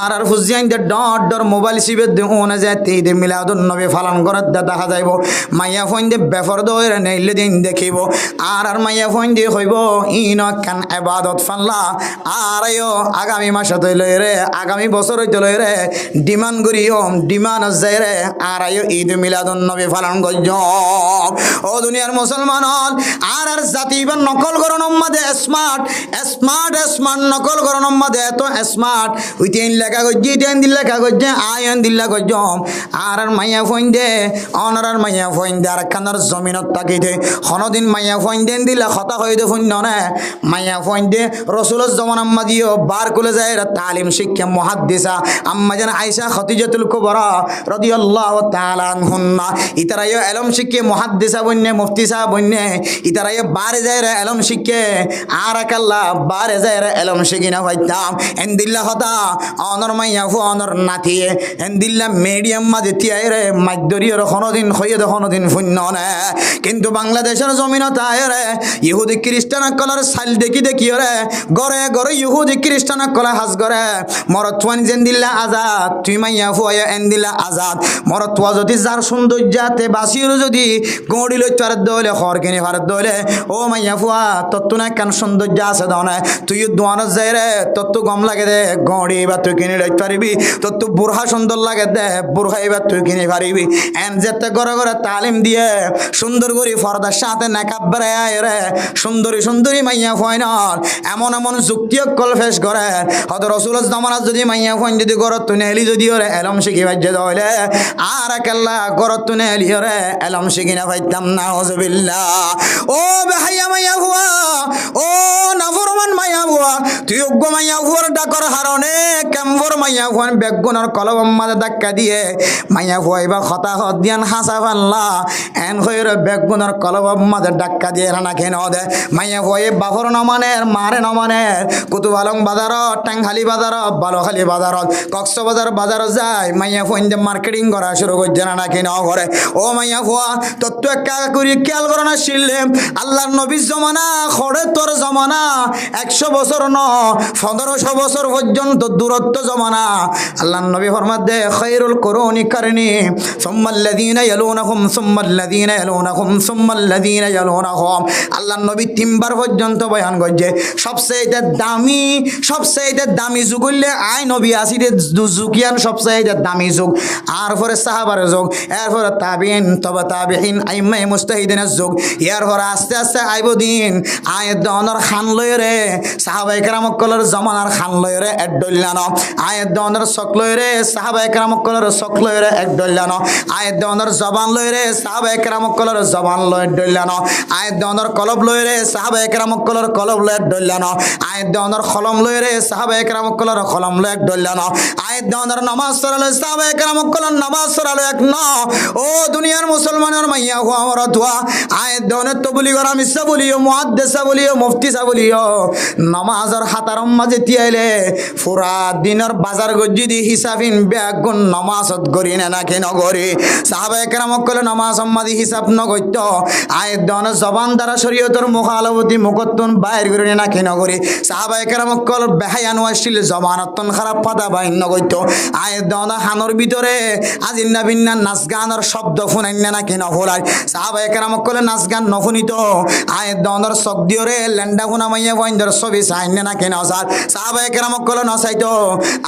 A: আর ফুজিয়ান দে ডট ডর মোবাইল সিবে ওনে যায় ঈদ মিলাদুন নবী পালন করতে দেখা যাইব মাইয়া ফোন দিয়ে বেফর দৌড়ে নেইলে দিন দেখিব আর মাইয়া ফোন দিয়ে হইব ইন কান এবাদত ফাল্লা আর আগামী মাস লই রে আগামী বছর লই রে ডিমান্ড করিও ডিমান্ড যায় রে আর ঈদ মিলাদুন নবী পালন করছ ও দুনিয়ার মুসলমান আর জাতি বা নকল করণ মাঝে স্মার্ট স্মার্ট স্মার্ট নকল করণ মাঝে এত স্মার্ট ওই তিন লেখা করছি তিন দিন লেখা করছে আয়ন দিল্লা করছ আর মাইয়া ফোন দে অনার মাইয়া ফোন দে আর খানার জমিনত থাকি দে কোনোদিন মাইয়া ফোন দেন দিলে হতা হয়ে দে ফোন নে মাইয়া ফোন দে রসুলের জমান আম্মা দিও বার কুলে যায় তালিম শিক্ষা মুহাদ্দিসা আম্মা জান আয়েশা খদিজাতুল কুবরা রাদিয়াল্লাহু তাআলা আনহুন্না ইতারাইও ইলম শিক্ষা মুহাদ্দিসা বন্নে মুফতি সাহেব বন্নে ইতারাইও বারে যায় ইলম শিক্ষা আর আকাল্লা বারে যায় ইলম শিখিনা হইতাম এন্দিল্লা হতা অনর মাইয়া ফু অনর নাতিয়ে এন্দিল্লা মিডিয়াম মাঝে তিয়াই রে মাধ্যরিয়র কোনোদিন হইয়ে দে কোনোদিন শূন্য না কিন্তু বাংলাদেশের জমিনত রে ইহুদি খ্রিস্টান কলার সাইল দেখি রে গড়ে গড়ে ইহুদি খ্রিস্টান কলা হাজ করে মরত্বান যেন দিল্লা আজাদ তুই মাইয়া ফুয়া এন দিল্লা আজাদ মরত্বা যদি যার সৌন্দর্যাতে বাসির যদি গড়ি লই তার দলে খর কিনে ভারত দলে ও মাইয়া ফুয়া তত্ত্ব না কেন সৌন্দর্য আছে দনে তুই দোয়ান যাই রে তত্ত্ব গম লাগে দে গড়ি বা তুই কিনে লইতে পারিবি তত্ত্ব বুড়হা সুন্দর লাগে দে বুড়হা এবার তুই কিনে পারিবি এন যেতে ঘরে ঘরে তালিম দিয়ে সুন্দর করি ফরদার সাথে নেকাব বেড়ায় রে সুন্দরী সুন্দরী মাইয়া ফুয়াইনর এমন এমন যুক্তি কল ফেস করে হয়তো রসুলের জামানাত যদি মাইয়া ফোন যদি গরত তুনে এলি যদি ওরে এলম শিখি বাজ্যে দলে আর একেল্লা গরত তুনে এলি ওরে এলম শিখি না পাইতাম না হজবিল্লা ও বেহাইয়া মাইয়া হুয়া ও নাফরমান মাইয়া হুয়া তুই উগ্র মাইয়া হুয়ার ডাকর হারণে কেম্বর মাইয়া হুয়ান বেগুনের কলম মাঝে ধাক্কা দিয়ে মাইয়া হুয়া এবার হতা হত দিয়ান হাসা পাল্লা এন হয়ে বেগুনের কলম মাঝে ধাক্কা দিয়ে রানা খেয়ে ন দে মাইয়া হুয়া বাফর নমানের মারে নমানের কুতুব আলম বাজার টাঙ্গালি বাজার বালখালী বাজার কক্সবাজার বাজার যায় মাইয়া ফোন দিয়ে মার্কেটিং করা শুরু করছে না নাকি ন করে ও মাইয়া ফুয়া তত্ত্ব একা করি খেয়াল করো না শিললে আল্লাহর নবীর জমানা খড়ে তোর জমানা 100 বছর ন 1500 বছর পর্যন্ত দূরত্ব জমানা আল্লাহর নবী ফরমাত দে খায়রুল কুরুনি কারনি সুম্মাল্লাযীনা ইয়ালুনাহুম সুম্মাল্লাযীনা ইয়ালুনাহুম সুম্মাল্লাযীনা ইয়ালুনাহুম আল্লাহর নবী 3 বার পর্যন্ত বয়ান করছে সবচেয়ে সবচেয়ে দামি যুগ হইলে আই নবী আসিরে যুগিয়ান সবচেয়ে দামি যুগ আর পরে সাহাবার যুগ এরপরে তাবিন তবে তাবিহীন আইম্মায়ে মুস্তাহিদিনের যুগ এরপরে আস্তে আস্তে আইব দিন আয় দনর খান লই রে সাহাবায়ে কেরাম একরামকলের জমানার খান লয়রে এক ডল্যানো আয়ের দেওয়ানোর চক লয়রে সাহাবা একরামকলের চক লয়রে এক ডল্যানো আয়ের দেওয়ানোর জবান লয়রে সাহাবা একরামকলের জবান লয় ডল্যানো আয়ের দেওয়ানোর কলব লয়রে সাহাবা একরামকলের কলব লয় ডল্যানো আয়ের দেওয়ানোর কলম লয়রে সাহাবা একরামকলের কলম লয় ডল্যানো আয়ের দেওয়ানোর নামাজ সরালে সাহাবা একরামকলের নামাজ সরালে এক ন ও দুনিয়ার মুসলমানের মাইয়া হুয়া আমার ধোয়া আয়ের দেওয়ানের তো বলি গরা মিশা বলিও মুহাদ্দিসা বলিও মুফতিসা বলিও নামাজের হাতার মাঝে তিয়াইলে পুরা দিনের বাজার গজ্জি দি হিসাবিন ব্যাগুন নামাজত করি না কেন করি সাহাবা একরামক কলে নামাজ সম্মাদি হিসাব নগত্য আয়ের দেওয়ানের জবান দ্বারা শরীয়তের মুখালবতী মুখত্তন বাইর করি না কেন করি সাহাবা একরামক কল বেহায়ানো আসছিল জবানতন খারাপ পাতা বাইন নগত্য আয়ের দেওয়ানা হানোর ভিতরে আজিন্না বিন্না নাচ গানের শব্দ শুনাইন্য না কেন ফোলাই সাহাবা একরামক কলে নাচ গান নশুনিত আয়ের দেওয়ানোর চক দিয়রে লেন্ডা শুনা মাইয়া বইন্দর ছবি চাইন্য না কেন স্যার সাহাবা একরামক কলে নচাইতো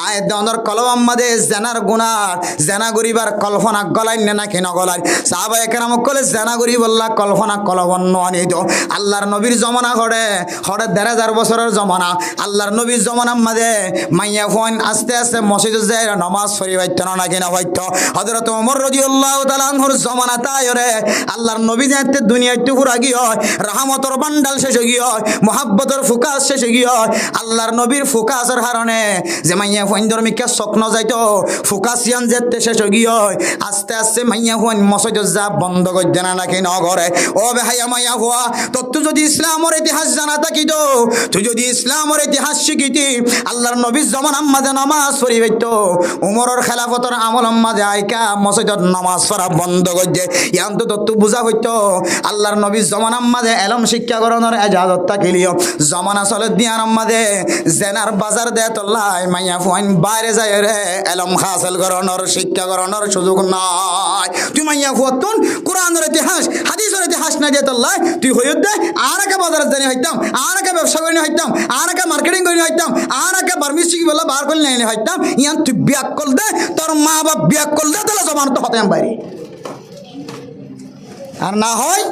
A: আয়ের দেওয়ানোর কলম মাদে জেনার গুনার জেনা গরিবার কল্পনা গলাইন্য না কেন গলাই সাহাবা একরামক কলে জেনা গরি বললা কল্পনা কলবন্ন আনিত আল্লাহর নবীর জমানা হরে ১,৫০০ বছরের জমানা আল্লাহর নবীর জমানার মাঝে মাইয়া ফোন আস্তে আস্তে মসজিদ যায় নামাজ পড়ি হইত না কেন হইত হযরত ওমর রাদিয়াল্লাহু তাআলা আনহুর জমানা তাই রে আল্লাহর নবী যাতে দুনিয়াতে পুরা গিয়ে হয় রহমতের বান্ডাল শেষ গিয়ে হয় মুহাব্বতের ফোকাস শেষ গিয়ে হয় আল্লাহর নবীর ফোকাসের কারণে যে মাইয়া ফোন ধর্মিকা স্বপ্ন যাইতো ফোকাস ইয়ান যেতে শেষ গিয়ে হয় আস্তে আস্তে মাইয়া ফোন মসজিদ যা বন্ধ করে দেন না কেন ঘরে ও বেহায়া মাইয়া হওয়া তো তুই যদি ইসলামের ইতিহাস জানা থাকিত তুই যদি ইসলামের ইতিহাস শিখিতি আল্লাহর নবীর জমানার মাঝে নামাজ পড়ি হইতো উমরের খেলাফতের আমলের মাঝে আইকা মসজিদত নামাজ পড়া বন্ধ করে দে ইয়ান তো তুই বুঝা হইতো আল্লাহর নবীর জমানার মাঝে এলম শিক্ষা গ্রহণের এজাজত থাকিলিও জমানা চলে দিয়ার মাঝে জেনার বাজার দে তোল্লাই মাইয়া ফোন বাইরে যায় রে এলম হাসিল গ্রহণের শিক্ষা গ্রহণের সুযোগ নাই তুই মাইয়া ফুয়াতুন কোরআনের ইতিহাস হাদিসের ইতিহাস না দিয়ে তোল্লাই তুই হইত দে আর একা বাজারে জানি হইতাম আর একা ব্যবসা করি হইতাম আর একা মার্কেটিং করি হইতাম আর একা বার্মিস্টিক বলে বার করে নিয়ে হইতাম ইয়ান তুই বিয়াক কল দে তোর মা বাপ বিয়াক কল দে তাহলে জমান তো হতাম বাইরে আর না হয়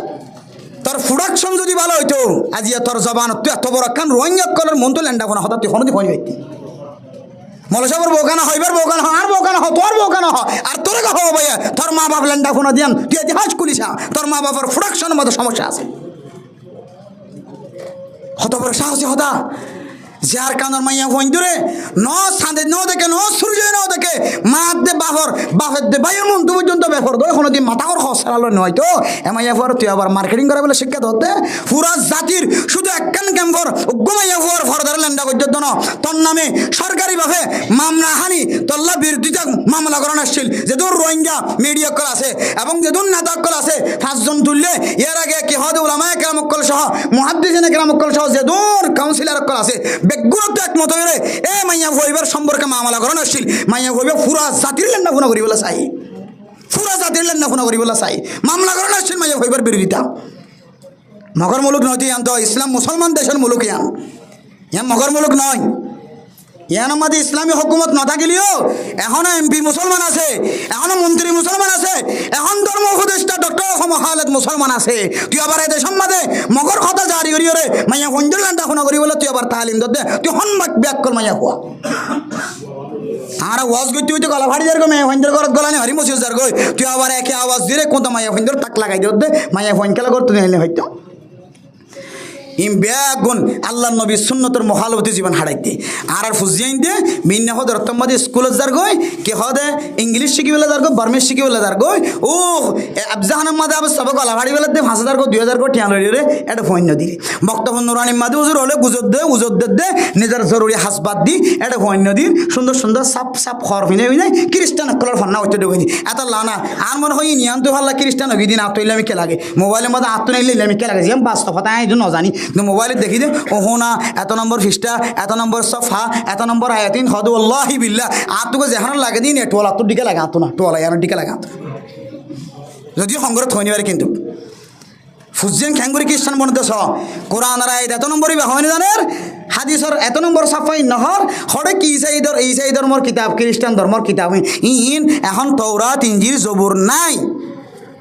A: তোর প্রোডাকশন যদি ভালো হইতো আজি তোর জবান তুই এত বড় কান রোহিঙ্গা কলের মন তো ল্যান্ডা কোনো হতা তুই হনদি হয়ে যাইতি মলসাবর বোকানা হইবার বোকানা আর বোকানা হ তোর বোকানা হ আর তোর কা হবো ভাইয়া তোর মা বাপ ল্যান্ডা ফোনা দিয়ান তুই ইতিহাস করিস তোর মা বাবার প্রোডাকশনের মধ্যে সমস্যা আছে হত বড় সাহসী হতা যার কানের মাইয়া ফোন দূরে ন সাঁদে ন দেখে ন সূর্য ন দেখে মা দে বাফের দে বাইয়ের মন তো পর্যন্ত ব্যাপার দো কোনো দিন মাথা কর হসালো নয় তো এমাইয়া ফর তুই আবার মার্কেটিং করে বলে শিক্ষা ধরতে পুরা জাতির শুধু একখান ক্যাম্পর ঘুমাইয়া ফর ফরদার ল্যান্ডা করতে ন তোর নামে সরকারিভাবে মামলা হানি তল্লা বিরোধিতা মামলা করানো আসছিল যেদূর রোহিঙ্গা মিডিয়া কল আছে এবং যেদূর নেতা কল আছে 5 জন তুললে এর আগে কি হদে উলামায়ে কেরাম কল সহ মুহাদ্দিসিনে কেরাম কল সহ যেদূর কাউন্সিলর কল আছে বেগুত একমত হয়ে এ মাইয়া হইবার সম্পর্কে মামলা করানো আসছিল মাইয়া হইবে পুরা জাতির লেন্ডা ফোনা করি বলে চাই পুরা জাতির লেন্ডা ফোনা করি বলে চাই মামলা করানো আসছিল মাইয়া হইবার বিরোধিতা মগর মুলুক নয় ইয়ান তো ইসলাম মুসলমান দেশের মুলুক ইয়ান ইয়ান মগর মুলুক নয় ইয়ান আমাদের ইসলামী হুকুমত না থাকিলেও এখনো এমপি মুসলমান আছে এখনো মন্ত্রী মুসলমান আছে এখন ধর্ম উপদেষ্টা ডক্টর খালেদ মুসলমান আছে তুই আবার এই দেশের মাঝে মগর কথা জারি করি রে মাইয়া হঞ্জুর গান্ডা ফোনা করি বলে তুই আবার তালিম দে তুই হনমাক ব্যাক কর মাইয়া হওয়া আর ওয়াজ করতে হইতে গলা ভাড়ি যার গো মাইয়া হঞ্জুর ঘরত গলা নেই হরি মসজিদ যার গো তুই আবার একে আওয়াজ দিলে কোন মাইয়া হঞ্জুর টাক লাগাই দে মাইয়া ফোন খেলা করতে নিলে হয়তো ইম বেগুন আল্লাহ নবী সুন্নতর মহালবতী জীবন হারাইতে আর ফুজিয়াইন দে মিন্না হদ রতমাদি স্কুলত যার গই কে হদে ইংলিশ শিখি বেলা যার গো বার্মিজ শিখি বেলা যার গই ও আফজাহান মাদে আবার সব গলা ভাড়ি বেলা দে 5000 গো 2000 গো টিয়ান রে এটা ফোন ন দিলে বক্তব্য নুরানি মাদে হুজুর হলে উজুদ দে নিজের জরুরি হাসবাদ দি এটা ফোন ন দি সুন্দর সুন্দর সাপ খর হইনে হইনে খ্রিস্টান কলার ফন্না হইতে দেবনি এত লানা আর মন হই নিয়ান তো ভাল্লা খ্রিস্টান হই দিন আতো ইলামি কে লাগে মোবাইলের মধ্যে আতো নাইলে ইলামি কে লাগে যেম বাস্তবতা আই ন জানি মোবাইলে দেখি দে ওহো না এত নম্বর ফিস্টা এত নম্বর সফা এত নম্বর আয়াতিন হদু আল্লাহি বিল্লাহ আর তোকে যেখানে লাগে দিন টোলা তোর দিকে লাগে আতো না টোলা ইয়ানোর দিকে লাগে আতো যদিও সংগ্রহ থইনি পারে কিন্তু ফুজিয়ান খ্যাঙ্গুরি খ্রিস্টান বনতেছ কোরআন আর আয়াত এত নম্বরই হয় না জানের হাদিসর এত নম্বর সাফাই নহর হরে কি এই ধর্মর কিতাব খ্রিস্টান ধর্মর কিতাব ইন এখন তৌরাত ইনজিল জবুর নাই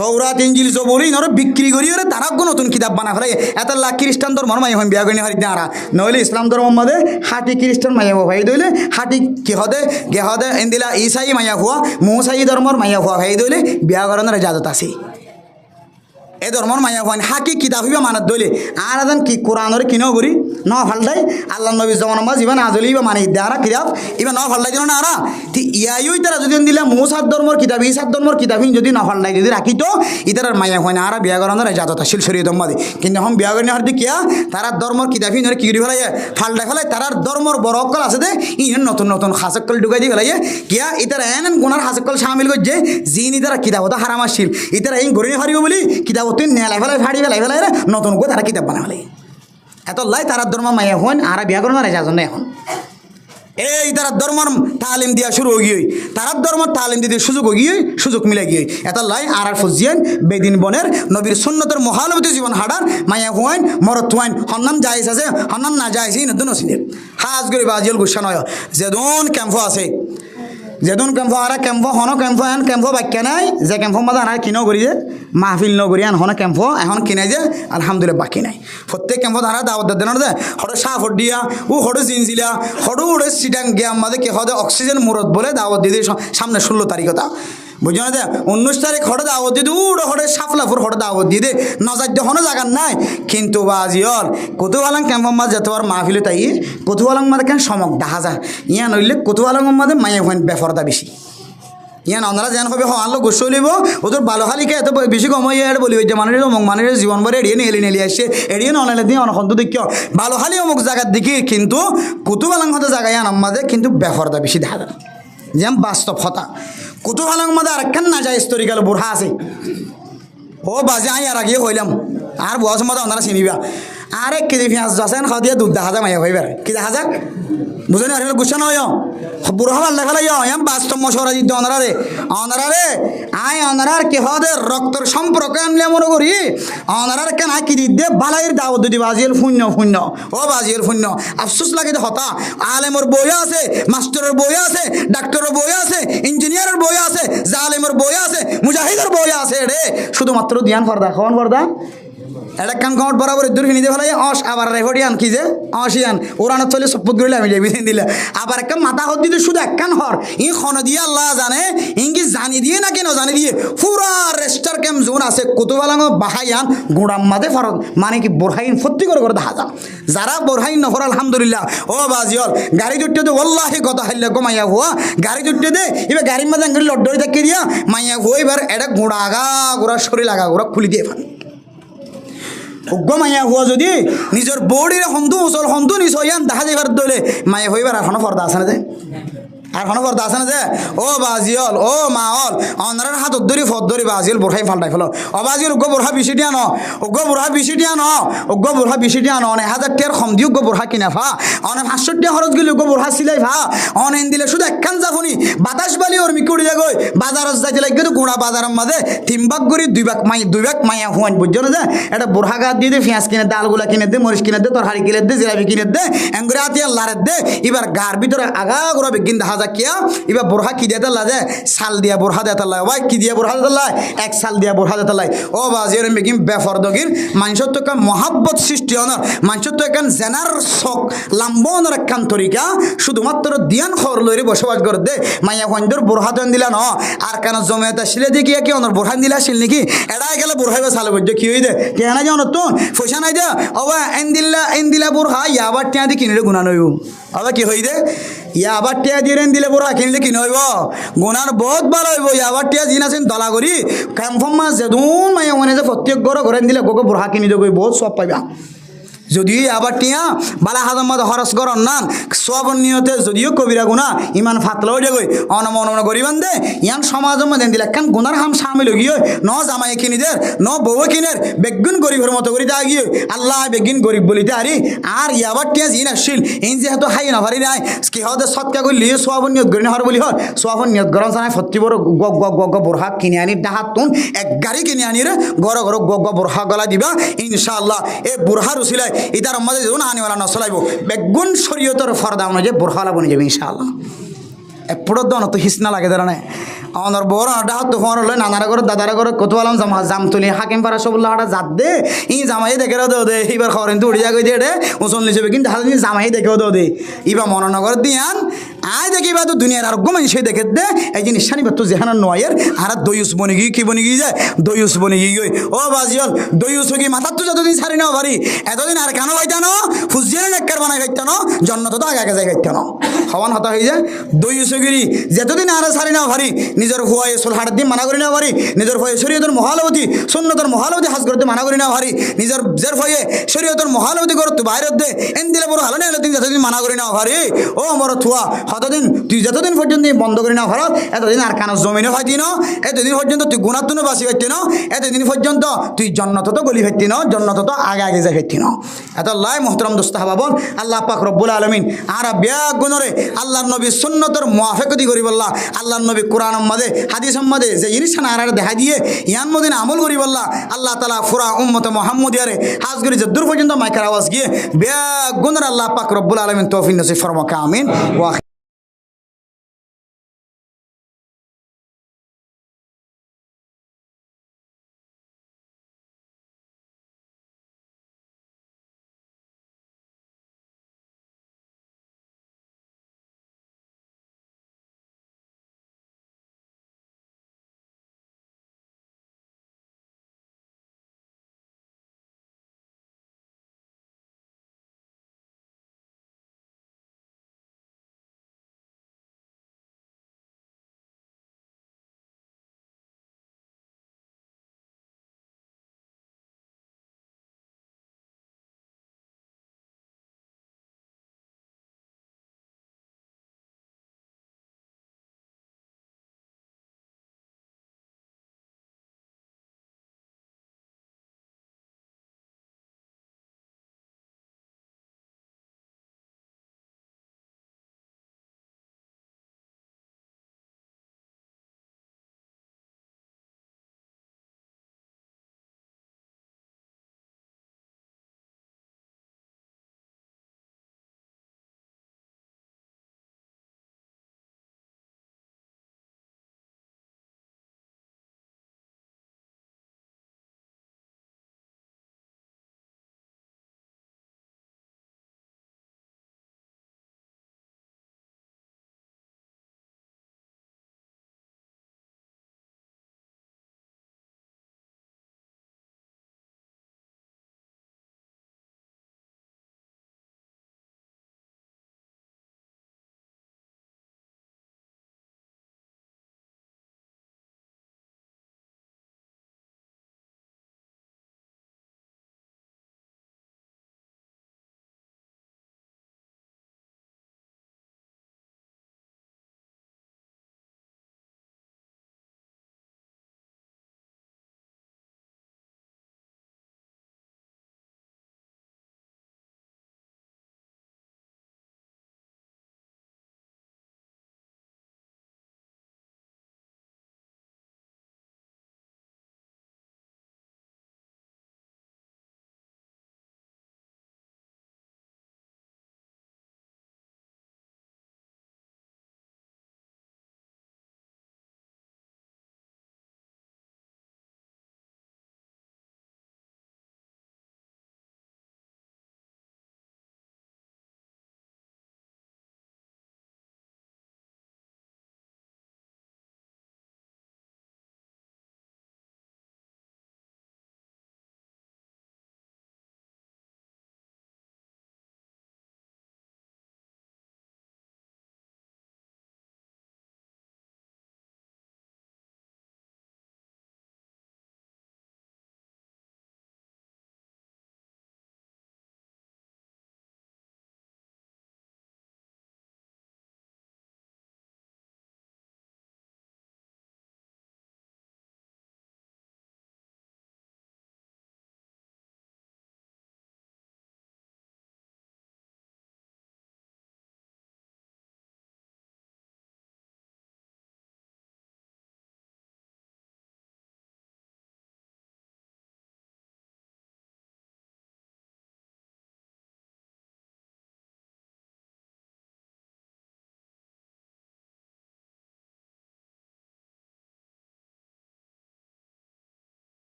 A: তৌরাত ইনজিল জবুর ইনরে বিক্রি করি ওরে তারা নতুন কিতাব বানা ফেলে এত লাখ খ্রিস্টান ধর্ম মাই হন বিয়া করি হারি আরা নইলে ইসলাম ধর্ম মধ্যে হাটি খ্রিস্টান মাইয়া ভাই দইলে হাটি কি হদে গে হদে ইন্দিলা ইসাই মাইয়া হুয়া মুসাই ধর্মর মাইয়া হুয়া ভাই দইলে বিয়া করানোর ইজাজত আছে এই ধর্মর মাইয়া হুয়ান হাকি কিতাব হইবা মানত দইলে আর এজন কি কোরআনরে কিনো করি ন ফালদাই আল্লাহ নবী জমানা মাঝ ইবা নাজলি ইবা মানে ইদারা কিতাব ইবা ন ফালদাই দিন না আরা তি ইয়াইও তারা যদি দিলে মুসার ধর্মর কিতাব ইসার ধর্মর কিতাব যদি ন ফালদাই যদি রাখি তো ইতার মাইয়া হুয়ান আর বিয়া করানোর ইজাজত আছে শরীয়ত মধ্যে কিন্তু হম বিয়া করি হারদি কিয়া তারা ধর্মর কিতাব ইনরে কি করি ফেলাই ফালদাই ফেলাই তারার ধর্মর বড় অক্কল আছে দে ইন নতুন নতুন হাসকল ঢুকাই দি ফেলাই কিয়া ইতার এন গুনার হাসকল শামিল করছে জিন ইতারা কিতাব তো হারাম আসছিল ইতারা এই গরি হারিব বলি কিতাব তুই নেলাই ফেলাই ফাড়ি ফেলাই ফেলাই নতুন করে তারা কিতাব বানা ফেলাই এত লাই তারার ধর্ম মাইয়া হন আর বিয়া করানোর ইজাজত নেই এখন এই তারা ধর্মর তালিম দিয়া শুরু হয়ে গিয়ে তারার ধর্মর তালিম দিতে সুযোগ গিয়ে সুযোগ মিলে গিয়ে এত লাই আর ফজিয়ান বেদিন বনের নবীর সুন্নতের মহালবতী জীবন হাডার মাইয়া হুয়াইন মরত হুয়াইন হন্নান যাইস আছে হন্নান না যাইস নতুন সিনের হাজ করে বাজিল গুসা নয় যেদন ক্যাম্প আছে যেদন ক্যাম্প আর ক্যাম্প হন ক্যাম্প এন ক্যাম্প বাক্যা নাই যে ক্যাম্প মাঝে আর কিনো করি যে মাহফিল ন করি আন হন ক্যাম্প এখন কিনে যে আলহামদুলিল্লাহ বাকি নাই প্রত্যেক ক্যাম্প ধারা দাওয়াত দেন দে হড়ে সাফ দিয়া ও হড়ে জিনজিলা হড়ু উড়ে সিটাং গিয়া মাঝে কে হদে অক্সিজেন মুরত বলে দাওয়াত দিয়ে সামনে 16 তারিখতা বুঝো না দে 19 তারিখ হড়ে দাওয়াত দিয়ে উড়ে হড়ে সাফলাফুর হড়ে দাওয়াত দিয়ে দে নজার হনো জাগার নাই কিন্তু বাজিয়ল কতুয়ালাং ক্যাম্প মাঝে যেত আর মাহফিল তাই কতুয়ালাং মাঝে কেন সমক দেখা যায় ইয়া নইলে কতুয়ালাং মাঝে মাইয়া হইন বেফরদা বেশি ইয়ান ওনারা যেন হবে আনলো গোসল লিব ওদের ভালো খালিকে এত বেশি কমাই বলি যে মানুষের জীবন ভরে এড়িয়ে নেলি আসছে এড়িয়ে অনালে দিয়ে অনখন্ত দেখিও ভালো খালি অমুক জায়গার দেখি কিন্তু কুতুবালাং হতে জায়গায় আনার মাঝে কিন্তু বেফরদা বেশি দেখা যায় যেমন বাস্তব হতা কুতুবালাং মাঝে আর কেন না যায় স্তরিকাল বুড়া আছে ও বাজে আই আর আগে হইলাম আর বয়স মতো ওনারা চিনিবা আর 1 কেজি পেঁয়াজ যাচ্ছেন খাওয়া দিয়ে দুধ দেখা যায় মাইয়া হইবার কি দেখা যাক বুঝলেন আর গুছা নয় বুড়ো হবার লেখালাই এম বাস্তব মশরা দিতে অনারে আই অনারার কে হদে রক্তর সম্পর্ক আনলে মনে করি অনারার কেন কি দিতে বালাইয়ের দাওয়াত দিদি বাজিয়েল শূন্য ও বাজিয়েল শূন্য আফসোস লাগে হতা আলেমর বই আছে মাস্টারের বই আছে ডাক্তারের বই আছে ইঞ্জিনিয়ারের বই আছে জালেমের বই আছে মুজাহিদের বই আছে রে শুধুমাত্র ধ্যান ফর্দা খাওয়ান ফর্দা এটা কান কমট বরাবর দূর কিনে দিয়ে ফেলাই আবার রেফরিয়ান কি যে অসিয়ান ওরানো চলে সপুত গড়লে আমি যাই বিদিন দিলে আবার একটা মাথা হত দিতে শুধু একখান হর ই খন দিয়ে আল্লাহ জানে ইঙ্গি জানি দিয়ে না কেন জানি দিয়ে পুরা রেস্টার ক্যাম্প জোন আছে কুতুবালাং বাহাইয়ান গুড়াম মাঝে ফরত মানে কি বোরহাইন ফত্তি করে দেখা যা যারা বোরহাইন নফর আলহামদুলিল্লাহ ও বাজিয়ল গাড়ি দুটে দে ওল্লাহি কথা হাইলে গো মাইয়া হুয়া গাড়ি দুটে দে এবার গাড়ির মাঝে আঙ্গুলি লড্ডরি দেখে দিয়া মাইয়া হুয়া এবার এটা ঘোড়া আগা ঘোড়া শরীর আগা ঘোড়া খুলি দিয়ে ফান উগ্র মাইয়া হুয়া যদি নিজের বৌড়িরে হন্দু মুসল হন্দু নিছ ইয়ান দেখা যাইবার দলে মাইয়া হইবার এখনো পর্দা আছে না যে আর কোনো পর্দা আছে না যে ও বাজিয়ল ও মাওল অনার হাত ধরি ফদ ধরি বাজিয়ল বোরহাই ফাল্টাই ফেলো ও বাজিয়ল উগ্র বোরহা বিশিটি আনো উগ্র বোরহা বিশিটি আনো উগ্র বোরহা বিশিটি আনো অনেক 1000 টাকার কম দিয়ে উগ্র বোরহা কিনা ফা অনেক 500 টাকা খরচ গেলে উগ্র বোরহা সিলাই ফা অনেক দিলে শুধু একখান জাফুনি বাতাস বালি ওর মিকুড়ি যাগই বাজারত যাইতে লাগে কিন্তু গুড়া বাজারের মাঝে 3 ভাগ করে 2 ভাগ মাইয়া হুয়ান বুঝছো না যে এটা বোরহা গাছ দিয়ে দে পেঁয়াজ কিনে ডালগুলা কিনে দে মরিচ কিনে দে তরকারি কিনে দে জিলাপি কিনে দে এঙ্গুরে আতিয়া লারে দে এবার গার ভিতরে আগা গোড়া বেগিন দেখা যা কিয়া এবার বোরহা কি দিয়ে লাগে সাল দিয়া বোরহা দিয়ে তাল্লাই ভাই কি দিয়ে বোরহা দিয়ে এক সাল দিয়া বোরহা দিয়ে তাল্লাই ও বাজির মেকিম বেফরদগির মানুষের তো একটা মহাব্বত সৃষ্টি হনার মানুষের তো এখান জেনার শখ লাম্বনের একখান তরিকা শুধুমাত্র দিয়ান খবর লইরে বসবাস করে দে মাইয়া হইন্দর বোরহা দেন দিলা ন আর কেন জমিয়াতে শিলে দেখিয়া কি অনর বোরহা দিলা শিল নাকি এটাই গেলে বোরহাইবে সালে বুঝছো কি হই দে কেন যে অনর তো পয়সা নাই দে অবা এন দিলা বোরহা ইয়াবার টিয়া দিয়ে কিনলে গুণা নইব অবা কি হই দে ইয়াবার টিয়া দিয়ে দিলে বোরহা কিনলে কি নইব গুণার বহুত ভালো হইব ইয়াবার টিয়া জিন আছেন দলা করি ক্যাম্পম মাছ যেদুন মাইয়া মনে যে প্রত্যেক ঘরে দিলে গোকে বোরহা কিনি দেবো বহুত সব পাইবা যদিও আবার টিয়া বালা হাজার মতো খরচ কর নান সব নিয়তে যদিও কবিরা গুণা ইমান ফাতলাও দেগই অনমন করিবান দে ইয়ান সমাজের মধ্যে দিলে কেন গুণার হাম সামিল গিয়ে ন জামাই কিনি দের ন বউ কিনের বেগুন গরিবের মতো করি তা গিয়ে আল্লাহ বেগুন গরিব বলিতে আরি আর ইয়াবার টিয়া জিন আসছিল ইন যেহেতু হাই না ভারি নাই কি হতে সৎকা করলি সোয়াব নিয়ত করি না হর বলি হর সোয়াব নিয়ত গরম জানাই ফত্তি বড় গ বোরহা কিনে আনি ডাহাত তুন এক গাড়ি কিনে আনি রে ঘর বোরহা গলা দিবা ইনশাআল্লাহ এ বোরহার উসিলাই ইতার মাঝে যেন আনিওয়ালা নচলাইব বেগুন শরীয়তর ফর্দা অনুযায়ী বোরহালা বনে যাবে ইনশাআল্লাহ এপড়ো দন তো হিসনা লাগে দাঁড়ানে আমার বড় আড্ডা হাত ফোন হলো নানারা করে দাদারা করে কত আলাম জাম তুলি হাকিম পাড়া সবুল্লা হাটা জাত দে ই জামাই দেখে দে এইবার খবর কিন্তু উড়িয়া গই দিয়ে ওসন লিচবে কিন্তু হাল জামাই দেখেও দে ইবা মননগর দিয়ান আয় দেখি বা তো দুনিয়ার আরোগ্য মানুষ দেখে দে এই জিনিস শানি বা তো যেহানা নয়ের আর দইউস বনি গিয়ে কি বনি গিয়ে যায় দইউস বনি গিয়ে গই ও বাজিয়ল দইউস কি মাথার তো যতদিন ছাড়ি নাও ভারি এতদিন আর কেন খাইতানো ফুজিয়ে নেককার বানাই খাইতানো জন্নত তো আগে আগে যাই খাইতানো হওয়ান হতা হয়ে যায় দইউস গিরি যতদিন আর ছাড়ি নাও ভারি নিজের হুয়াই সোল হাটের দিন মানা করি না ভারি নিজের ভয়ে শরীয়তের মহালবতী সুন্নতের মহালবতী হাজ করতে মানা করি না ভারি নিজের জের ভয়ে শরীয়তের মহালবতী করতে বাইরের দে এন দিলে বড় হালো নেই দিন যতদিন মানা করি না ভারি ও আমার থুয়া হতদিন তুই যতদিন পর্যন্ত বন্ধ করি না ভারত এতদিন আর কানো জমিনে ভাইতি ন এতদিন পর্যন্ত তুই গুণাত্মনে বাসি খাইতি ন এতদিন পর্যন্ত তুই জন্নত তো গলি খাইতি ন জন্নত তো আগে আগে যাই খাইতি ন এত লাই মোহতরম দোস্ত হাবাবন আল্লাহ পাক রব্বুল আলমিন আর ব্যাগ গুণরে আল্লাহর নবী সুন্নতর মুআফাকতি করি বললা আল্লাহর নবী কোরআন মাদে হাদিস মাদে যে জিনিস না আর দেখা দিয়ে ইয়ান মদিন আমল করি বললা আল্লাহ তাআলা ফুরা উম্মত মুহাম্মদিয়ারে হাজ করি যে দূর পর্যন্ত মাইকার আওয়াজ গিয়ে ব্যাগ গুণরে আল্লাহ পাক রব্বুল আলমিন তৌফিক নসিব ফরমাকা আমিন ওয়া